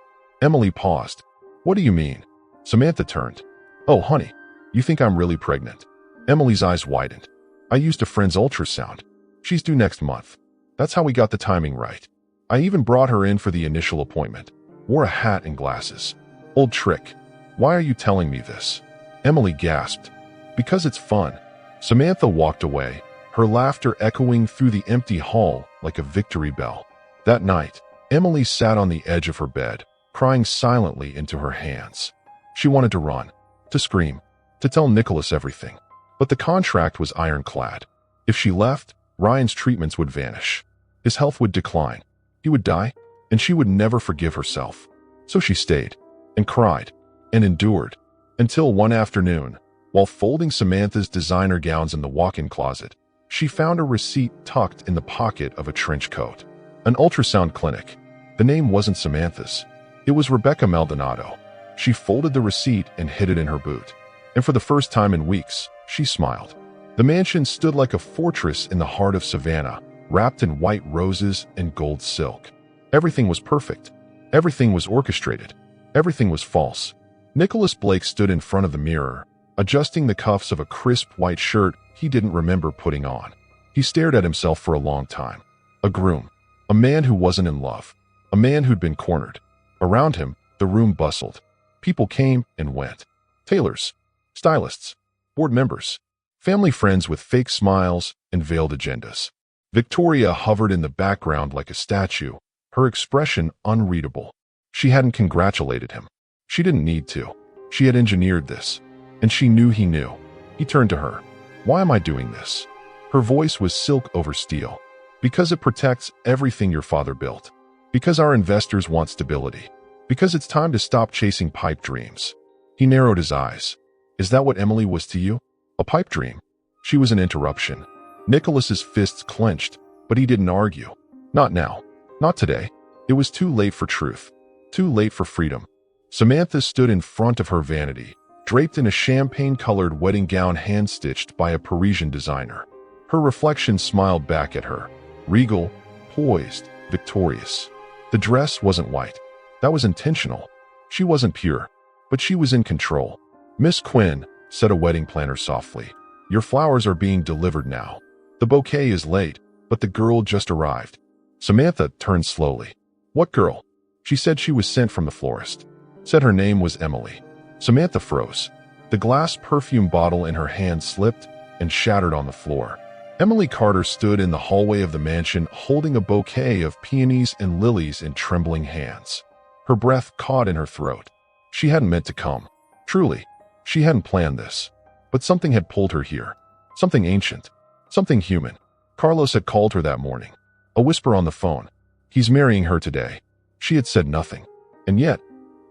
Emily paused. "What do you mean?" Samantha turned. "Oh, honey, you think I'm really pregnant?" Emily's eyes widened. "I used a friend's ultrasound. She's due next month. That's how we got the timing right. I even brought her in for the initial appointment. Wore a hat and glasses. Old trick. Why are you telling me this?" Emily gasped. "Because it's fun." Samantha walked away, her laughter echoing through the empty hall like a victory bell. That night, Emily sat on the edge of her bed, crying silently into her hands. She wanted to run, to scream, to tell Nicholas everything. But the contract was ironclad. If she left, Ryan's treatments would vanish. His health would decline. He would die, and she would never forgive herself. So she stayed, and cried, and endured, until one afternoon, while folding Samantha's designer gowns in the walk-in closet, she found a receipt tucked in the pocket of a trench coat. An ultrasound clinic. The name wasn't Samantha's. It was Rebecca Maldonado. She folded the receipt and hid it in her boot. And for the first time in weeks, she smiled. The mansion stood like a fortress in the heart of Savannah, wrapped in white roses and gold silk. Everything was perfect. Everything was orchestrated. Everything was false. Nicholas Blake stood in front of the mirror, adjusting the cuffs of a crisp white shirt he didn't remember putting on. He stared at himself for a long time. A groom. A man who wasn't in love. A man who'd been cornered. Around him, the room bustled. People came and went. Tailors. Stylists. Board members. Family friends with fake smiles and veiled agendas. Victoria hovered in the background like a statue, her expression unreadable. She hadn't congratulated him. She didn't need to. She had engineered this. And she knew he knew. He turned to her. "Why am I doing this?" Her voice was silk over steel. "Because it protects everything your father built. Because our investors want stability. Because it's time to stop chasing pipe dreams." He narrowed his eyes. "Is that what Emily was to you? A pipe dream?" She was an interruption. Nicholas's fists clenched, but he didn't argue. Not now. Not today. It was too late for truth. Too late for freedom. Samantha stood in front of her vanity, draped in a champagne-colored wedding gown hand-stitched by a Parisian designer. Her reflection smiled back at her, regal, poised, victorious. The dress wasn't white. That was intentional. She wasn't pure, but she was in control. "Miss Quinn," said a wedding planner softly, "your flowers are being delivered now. The bouquet is late, but the girl just arrived." Samantha turned slowly. "What girl?" She said she was sent from the florist. Said her name was Emily. Samantha froze. The glass perfume bottle in her hand slipped and shattered on the floor. Emily Carter stood in the hallway of the mansion holding a bouquet of peonies and lilies in trembling hands. Her breath caught in her throat. She hadn't meant to come. Truly, she hadn't planned this. But something had pulled her here. Something ancient. Something human. Carlos had called her that morning. A whisper on the phone. "He's marrying her today." She had said nothing. And yet,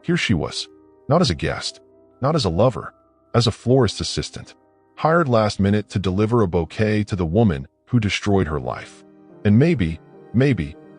here she was. Not as a guest. Not as a lover. As a florist assistant. Hired last minute to deliver a bouquet to the woman who destroyed her life. And maybe,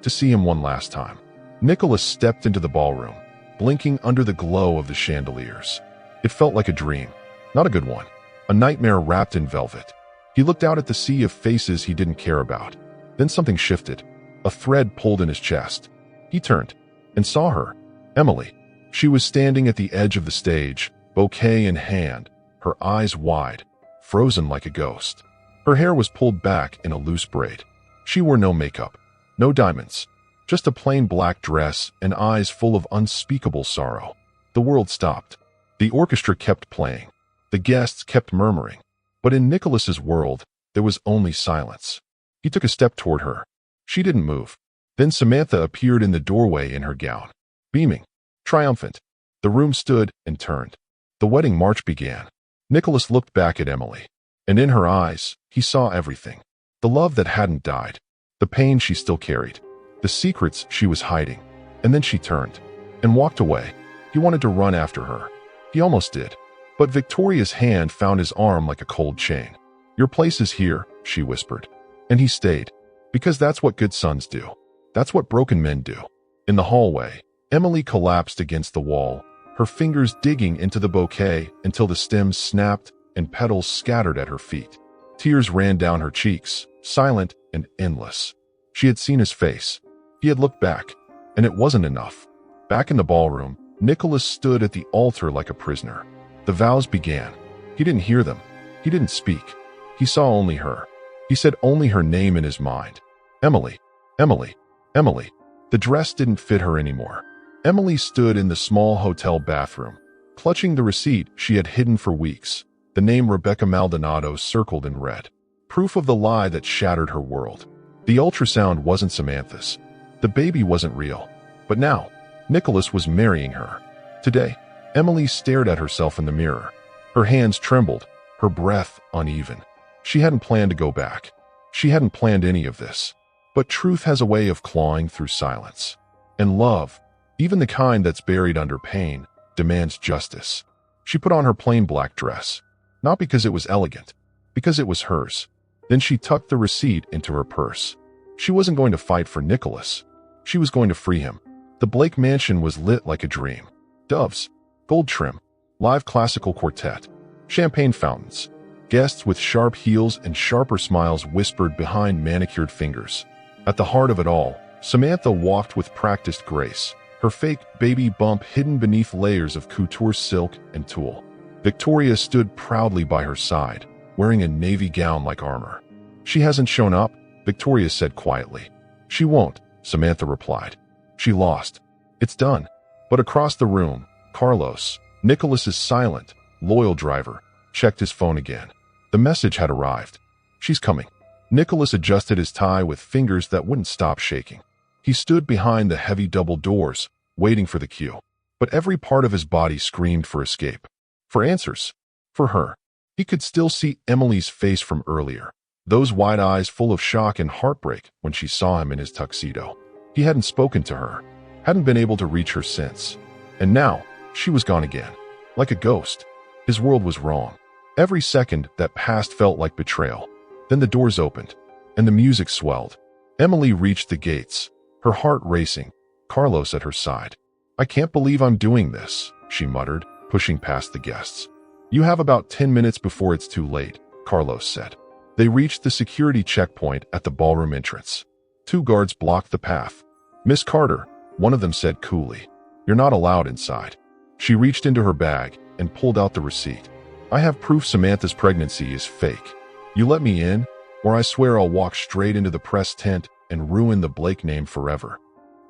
to see him one last time. Nicholas stepped into the ballroom, blinking under the glow of the chandeliers. It felt like a dream. Not a good one. A nightmare wrapped in velvet. He looked out at the sea of faces he didn't care about. Then something shifted. A thread pulled in his chest. He turned and saw her. Emily. She was standing at the edge of the stage, bouquet in hand, her eyes wide, frozen like a ghost. Her hair was pulled back in a loose braid. She wore no makeup, no diamonds, just a plain black dress and eyes full of unspeakable sorrow. The world stopped. The orchestra kept playing. The guests kept murmuring. But in Nicholas's world, there was only silence. He took a step toward her. She didn't move. Then Samantha appeared in the doorway in her gown, beaming, triumphant. The room stood and turned. The wedding march began. Nicholas looked back at Emily, and in her eyes, he saw everything. The love that hadn't died, the pain she still carried, the secrets she was hiding. And then she turned and walked away. He wanted to run after her. He almost did. But Victoria's hand found his arm like a cold chain. "Your place is here," she whispered. And he stayed, because that's what good sons do. That's what broken men do. In the hallway, Emily collapsed against the wall, her fingers digging into the bouquet until the stems snapped and petals scattered at her feet. Tears ran down her cheeks, silent and endless. She had seen his face. He had looked back, and it wasn't enough. Back in the ballroom, Nicholas stood at the altar like a prisoner. The vows began. He didn't hear them. He didn't speak. He saw only her. He said only her name in his mind. Emily, Emily, Emily. The dress didn't fit her anymore. Emily stood in the small hotel bathroom, clutching the receipt she had hidden for weeks. The name Rebecca Maldonado circled in red. Proof of the lie that shattered her world. The ultrasound wasn't Samantha's. The baby wasn't real. But now, Nicholas was marrying her. Today, Emily stared at herself in the mirror. Her hands trembled, her breath uneven. She hadn't planned to go back. She hadn't planned any of this. But truth has a way of clawing through silence. And love, even the kind that's buried under pain, demands justice. She put on her plain black dress, not because it was elegant, because it was hers. Then she tucked the receipt into her purse. She wasn't going to fight for Nicholas. She was going to free him. The Blake mansion was lit like a dream. Doves, gold trim, live classical quartet, champagne fountains. Guests with sharp heels and sharper smiles whispered behind manicured fingers. At the heart of it all, Samantha walked with practiced grace, her fake baby bump hidden beneath layers of couture silk and tulle. Victoria stood proudly by her side, wearing a navy gown like armor. "She hasn't shown up," Victoria said quietly. "She won't," Samantha replied. "She lost. It's done." But across the room, Carlos, Nicholas's silent, loyal driver, checked his phone again. The message had arrived. "She's coming." Nicholas adjusted his tie with fingers that wouldn't stop shaking. He stood behind the heavy double doors, waiting for the cue. But every part of his body screamed for escape. For answers. For her. He could still see Emily's face from earlier. Those wide eyes full of shock and heartbreak when she saw him in his tuxedo. He hadn't spoken to her. Hadn't been able to reach her since. And now, she was gone again. Like a ghost. His world was wrong. Every second that passed felt like betrayal. Then the doors opened, and the music swelled. Emily reached the gates, her heart racing, Carlos at her side. "I can't believe I'm doing this," she muttered, pushing past the guests. "You have about 10 minutes before it's too late," Carlos said. They reached the security checkpoint at the ballroom entrance. 2 guards blocked the path. "Miss Carter," one of them said coolly, "you're not allowed inside." She reached into her bag and pulled out the receipt. "I have proof Samantha's pregnancy is fake. You let me in, or I swear I'll walk straight into the press tent and ruin the Blake name forever."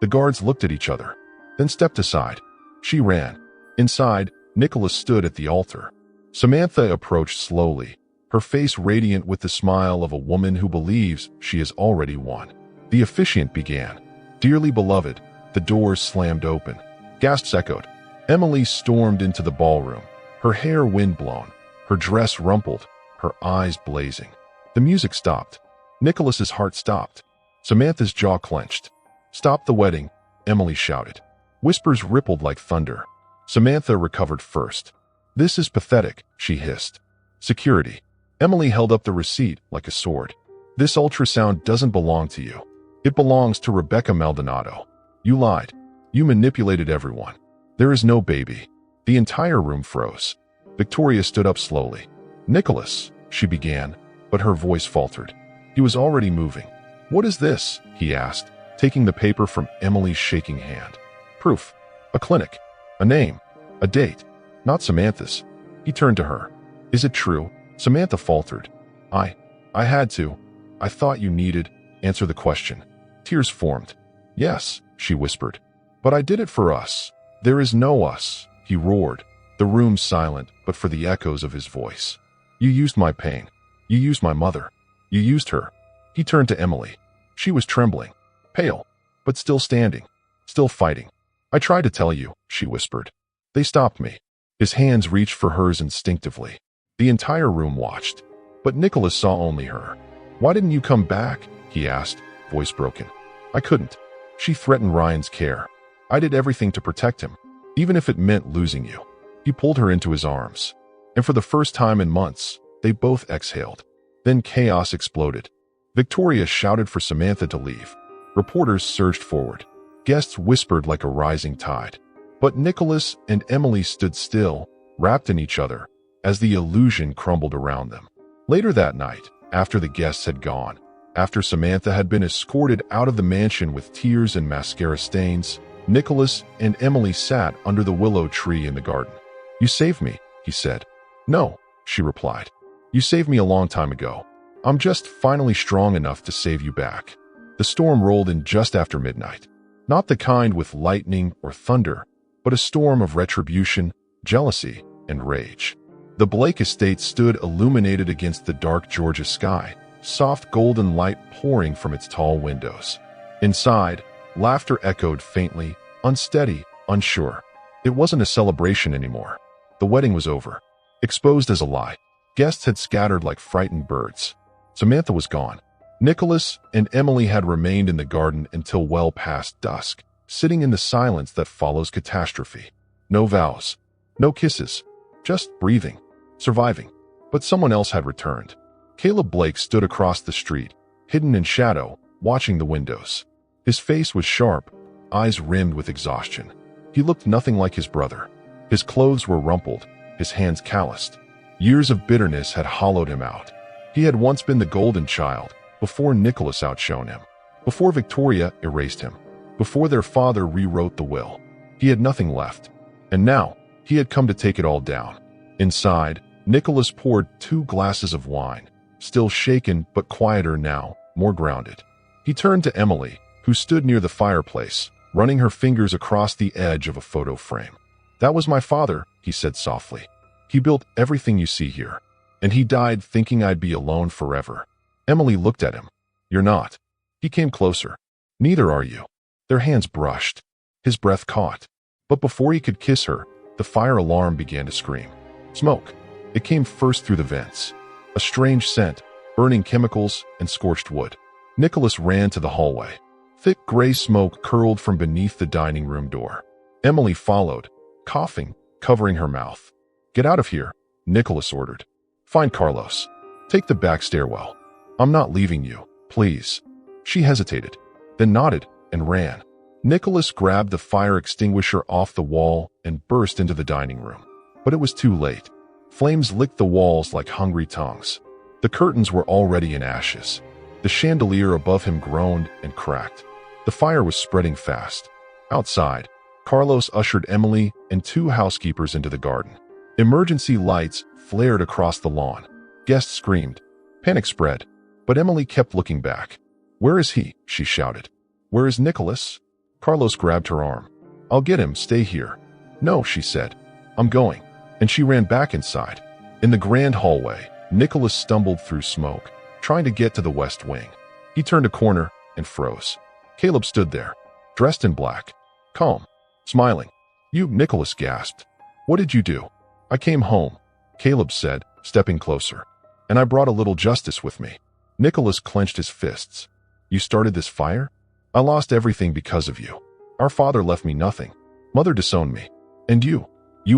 The guards looked at each other, then stepped aside. She ran. Inside, Nicholas stood at the altar. Samantha approached slowly, her face radiant with the smile of a woman who believes she has already won. The officiant began. "Dearly beloved," the doors slammed open. Gasps echoed. Emily stormed into the ballroom, her hair windblown, her dress rumpled, her eyes blazing. The music stopped. Nicholas's heart stopped. Samantha's jaw clenched. "Stop the wedding," Emily shouted. Whispers rippled like thunder. Samantha recovered first. "This is pathetic," she hissed. "Security." Emily held up the receipt like a sword. "This ultrasound doesn't belong to you. It belongs to Rebecca Maldonado. You lied. You manipulated everyone. There is no baby." The entire room froze. Victoria stood up slowly. "Nicholas," she began, but her voice faltered. He was already moving. "What is this?" he asked, taking the paper from Emily's shaking hand. "Proof. A A clinic. A name. A date. Not Samantha's. He turned to her. Is it true? Samantha faltered. I had to. I thought you needed. Answer the question. Tears formed. Yes, she whispered. But I did it for us. There is no us, he roared, the room silent but for the echoes of his voice. You used my pain. You used my mother. You used her. He turned to Emily. She was trembling, pale, but still standing, still fighting. I tried to tell you, she whispered. They stopped me. His hands reached for hers instinctively. The entire room watched, but Nicholas saw only her. Why didn't you come back? He asked, voice broken. I couldn't. She threatened Ryan's care. I did everything to protect him, even if it meant losing you. He pulled her into his arms, and for the first time in months, they both exhaled. Then chaos exploded. Victoria shouted for Samantha to leave. Reporters surged forward. Guests whispered like a rising tide. But Nicholas and Emily stood still, wrapped in each other, as the illusion crumbled around them. Later that night, after the guests had gone, after Samantha had been escorted out of the mansion with tears and mascara stains, Nicholas and Emily sat under the willow tree in the garden. You saved me, he said. No, she replied. You saved me a long time ago. I'm just finally strong enough to save you back. The storm rolled in just after midnight. Not the kind with lightning or thunder, but a storm of retribution, jealousy, and rage. The Blake estate stood illuminated against the dark Georgia sky, soft golden light pouring from its tall windows. Inside, laughter echoed faintly, unsteady, unsure. It wasn't a celebration anymore. The wedding was over. Exposed as a lie. Guests had scattered like frightened birds. Samantha was gone. Nicholas and Emily had remained in the garden until well past dusk, sitting in the silence that follows catastrophe. No vows, no kisses, just breathing, surviving. But someone else had returned. Caleb Blake stood across the street, hidden in shadow, watching the windows. His face was sharp, eyes rimmed with exhaustion. He looked nothing like his brother. His clothes were rumpled, his hands calloused. Years of bitterness had hollowed him out. He had once been the golden child, before Nicholas outshone him, before Victoria erased him, before their father rewrote the will. He had nothing left, and now he had come to take it all down. Inside, Nicholas poured 2 glasses of wine, still shaken but quieter now, more grounded. He turned to Emily, who stood near the fireplace, running her fingers across the edge of a photo frame. That was my father, he said softly. He built everything you see here, and he died thinking I'd be alone forever. Emily looked at him. You're not. He came closer. Neither are you. Their hands brushed. His breath caught. But before he could kiss her, the fire alarm began to scream. Smoke. It came first through the vents. A strange scent, burning chemicals and scorched wood. Nicholas ran to the hallway. Thick gray smoke curled from beneath the dining room door. Emily followed, coughing, covering her mouth. Get out of here, Nicholas ordered. Find Carlos. Take the back stairwell. I'm not leaving you, please. She hesitated, then nodded and ran. Nicholas grabbed the fire extinguisher off the wall and burst into the dining room. But it was too late. Flames licked the walls like hungry tongues. The curtains were already in ashes. The chandelier above him groaned and cracked. The fire was spreading fast. Outside, Carlos ushered Emily and 2 housekeepers into the garden. Emergency lights flared across the lawn. Guests screamed. Panic spread, but Emily kept looking back. Where is he? She shouted. Where is Nicholas? Carlos grabbed her arm. I'll get him, stay here. No, she said. I'm going. And she ran back inside. In the grand hallway, Nicholas stumbled through smoke, trying to get to the west wing. He turned a corner and froze. Caleb stood there, dressed in black, calm, smiling. You, Nicholas gasped. What did you do? I came home, Caleb said, stepping closer. And I brought a little justice with me. Nicholas clenched his fists. You started this fire? I lost everything because of you. Our father left me nothing. Mother disowned me. And you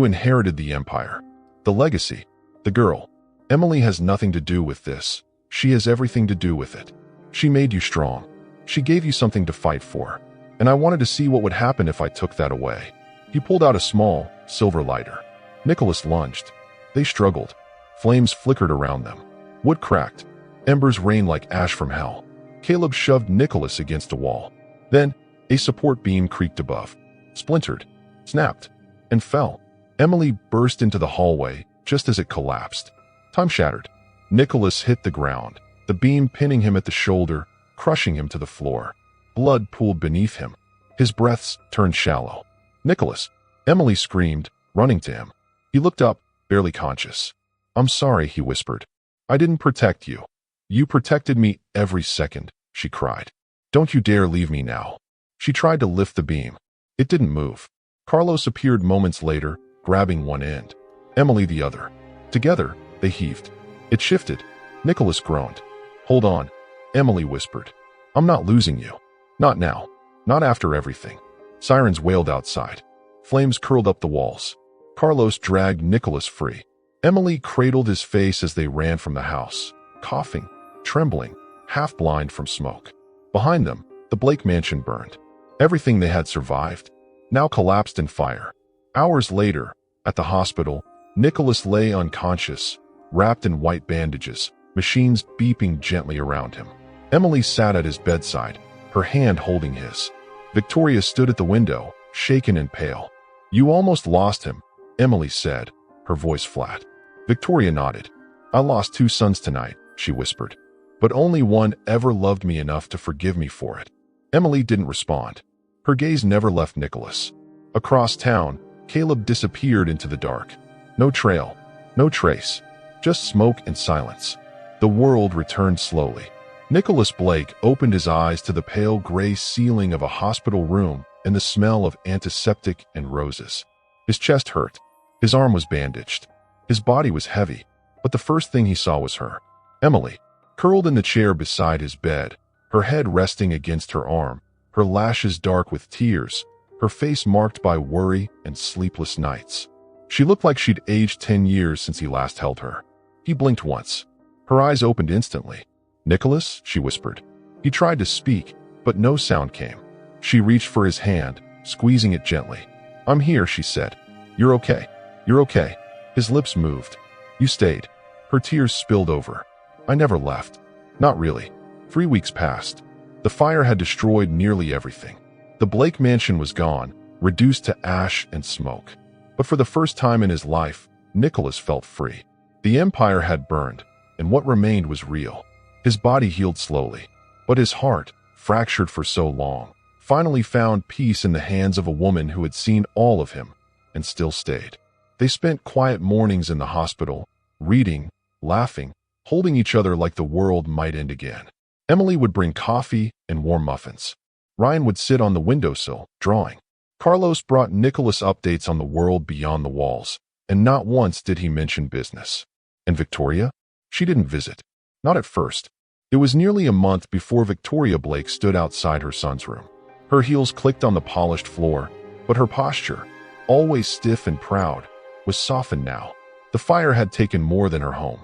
inherited the empire. The legacy. The girl. Emily has nothing to do with this. She has everything to do with it. She made you strong. She gave you something to fight for. And I wanted to see what would happen if I took that away. He pulled out a small, silver lighter. Nicholas lunged. They struggled. Flames flickered around them. Wood cracked. Embers rained like ash from hell. Caleb shoved Nicholas against a wall. Then, a support beam creaked above. Splintered. snapped, and fell. Emily burst into the hallway just as it collapsed. Time shattered. Nicholas hit the ground, the beam pinning him at the shoulder, crushing him to the floor. Blood pooled beneath him. His breaths turned shallow. "Nicholas!" Emily screamed, running to him. He looked up, barely conscious. "I'm sorry," he whispered. "I didn't protect you. You protected me every second," she cried. "Don't you dare leave me now." She tried to lift the beam. It didn't move. Carlos appeared moments later, grabbing one end, Emily the other. Together, they heaved. It shifted. Nicholas groaned. "Hold on," Emily whispered. "I'm not losing you. Not now. Not after everything." Sirens wailed outside. Flames curled up the walls. Carlos dragged Nicholas free. Emily cradled his face as they ran from the house, coughing, trembling, half blind from smoke. Behind them, the Blake mansion burned. Everything they had survived now collapsed in fire. Hours later, at the hospital, Nicholas lay unconscious, wrapped in white bandages, machines beeping gently around him. Emily sat at his bedside, her hand holding his. Victoria stood at the window, shaken and pale. "You almost lost him," Emily said, her voice flat. Victoria nodded. "I lost 2 sons tonight," she whispered. "But only one ever loved me enough to forgive me for it." Emily didn't respond. Her gaze never left Nicholas. Across town, Caleb disappeared into the dark. No trail, no trace, just smoke and silence. The world returned slowly. Nicholas Blake opened his eyes to the pale gray ceiling of a hospital room and the smell of antiseptic and roses. His chest hurt. His arm was bandaged. His body was heavy, but the first thing he saw was her. Emily, curled in the chair beside his bed, her head resting against her arm, her lashes dark with tears, her face marked by worry and sleepless nights. She looked like she'd aged 10 years since he last held her. He blinked once. Her eyes opened instantly. "Nicholas," she whispered. He tried to speak, but no sound came. She reached for his hand, squeezing it gently. "I'm here," she said. "You're okay. You're okay." His lips moved. "You stayed." Her tears spilled over. "I never left. Not really." 3 weeks passed. The fire had destroyed nearly everything. The Blake mansion was gone, reduced to ash and smoke. But for the first time in his life, Nicholas felt free. The empire had burned, and what remained was real. His body healed slowly, but his heart, fractured for so long, finally found peace in the hands of a woman who had seen all of him and still stayed. They spent quiet mornings in the hospital, reading, laughing, holding each other like the world might end again. Emily would bring coffee and warm muffins. Ryan would sit on the windowsill, drawing. Carlos brought Nicholas updates on the world beyond the walls, and not once did he mention business. And Victoria? She didn't visit. Not at first. It was nearly a month before Victoria Blake stood outside her son's room. Her heels clicked on the polished floor, but her posture, always stiff and proud, was softened now. The fire had taken more than her home.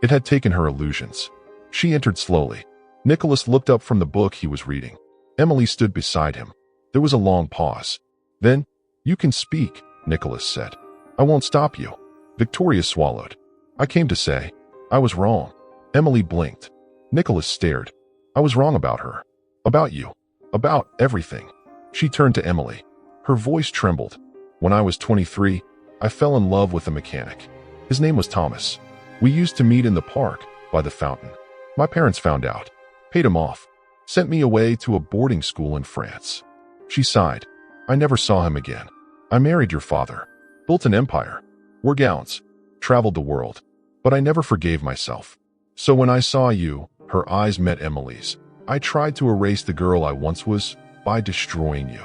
It had taken her illusions. She entered slowly. Nicholas looked up from the book he was reading. Emily stood beside him. There was a long pause. Then, "You can speak," Nicholas said. "I won't stop you." Victoria swallowed. "I came to say, I was wrong." Emily blinked. Nicholas stared. "I was wrong about her. About you. About everything." She turned to Emily. Her voice trembled. "When I was 23, I fell in love with a mechanic. His name was Thomas. We used to meet in the park, by the fountain. My parents found out. Paid him off. Sent me away to a boarding school in France." She sighed. "I never saw him again. I married your father. Built an empire. Wore gowns. Traveled the world. But I never forgave myself. So when I saw you," her eyes met Emily's, "I tried to erase the girl I once was by destroying you."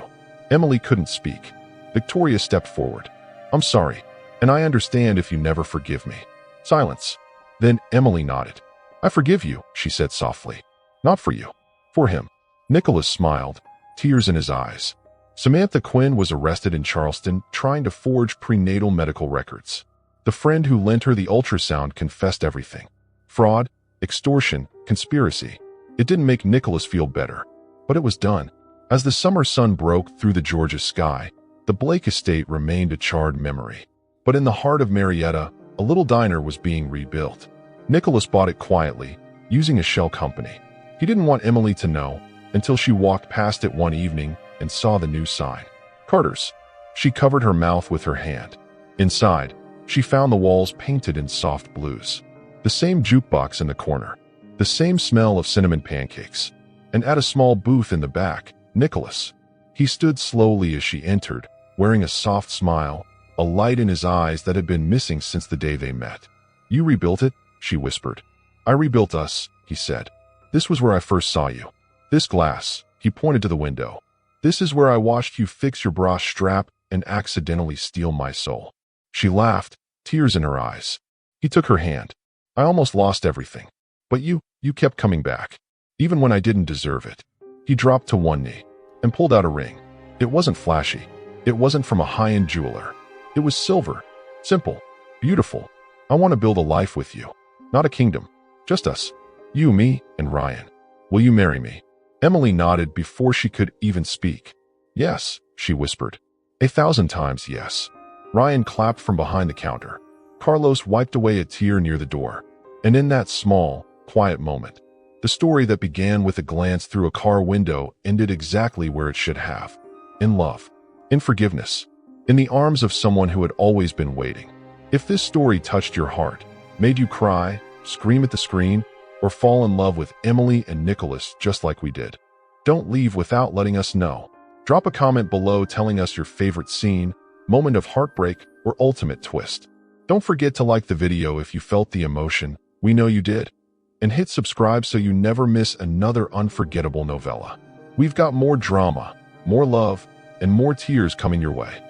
Emily couldn't speak. Victoria stepped forward. "I'm sorry, and I understand if you never forgive me." Silence. Then Emily nodded. "I forgive you," she said softly. "Not for you. For him." Nicholas smiled, tears in his eyes. Samantha Quinn was arrested in Charleston trying to forge prenatal medical records. The friend who lent her the ultrasound confessed everything. Fraud, extortion, conspiracy. It didn't make Nicholas feel better, but it was done. As the summer sun broke through the Georgia sky, the Blake estate remained a charred memory. But in the heart of Marietta, a little diner was being rebuilt. Nicholas bought it quietly, using a shell company. He didn't want Emily to know until she walked past it one evening and saw the new sign. "Carter's." She covered her mouth with her hand. Inside, she found the walls painted in soft blues. The same jukebox in the corner. The same smell of cinnamon pancakes. And at a small booth in the back, Nicholas. He stood slowly as she entered, wearing a soft smile, a light in his eyes that had been missing since the day they met. "You rebuilt it?" she whispered. "I rebuilt us," he said. "This was where I first saw you. This glass," he pointed to the window. "This is where I watched you fix your bra strap and accidentally steal my soul." She laughed, tears in her eyes. He took her hand. "I almost lost everything. But you kept coming back. Even when I didn't deserve it." He dropped to one knee and pulled out a ring. It wasn't flashy. It wasn't from a high-end jeweler. It was silver, simple, beautiful. "I want to build a life with you. Not a kingdom. Just us. You, me, and Ryan. Will you marry me?" Emily nodded before she could even speak. "Yes," she whispered. 1,000 times yes. Ryan clapped from behind the counter. Carlos wiped away a tear near the door. And in that small, quiet moment, the story that began with a glance through a car window ended exactly where it should have. In love. In forgiveness. In the arms of someone who had always been waiting. If this story touched your heart, made you cry, scream at the screen, or fall in love with Emily and Nicholas just like we did, don't leave without letting us know. Drop a comment below telling us your favorite scene, moment of heartbreak, or ultimate twist. Don't forget to like the video if you felt the emotion. We know you did. And hit subscribe so you never miss another unforgettable novella. We've got more drama, more love, and more tears coming your way.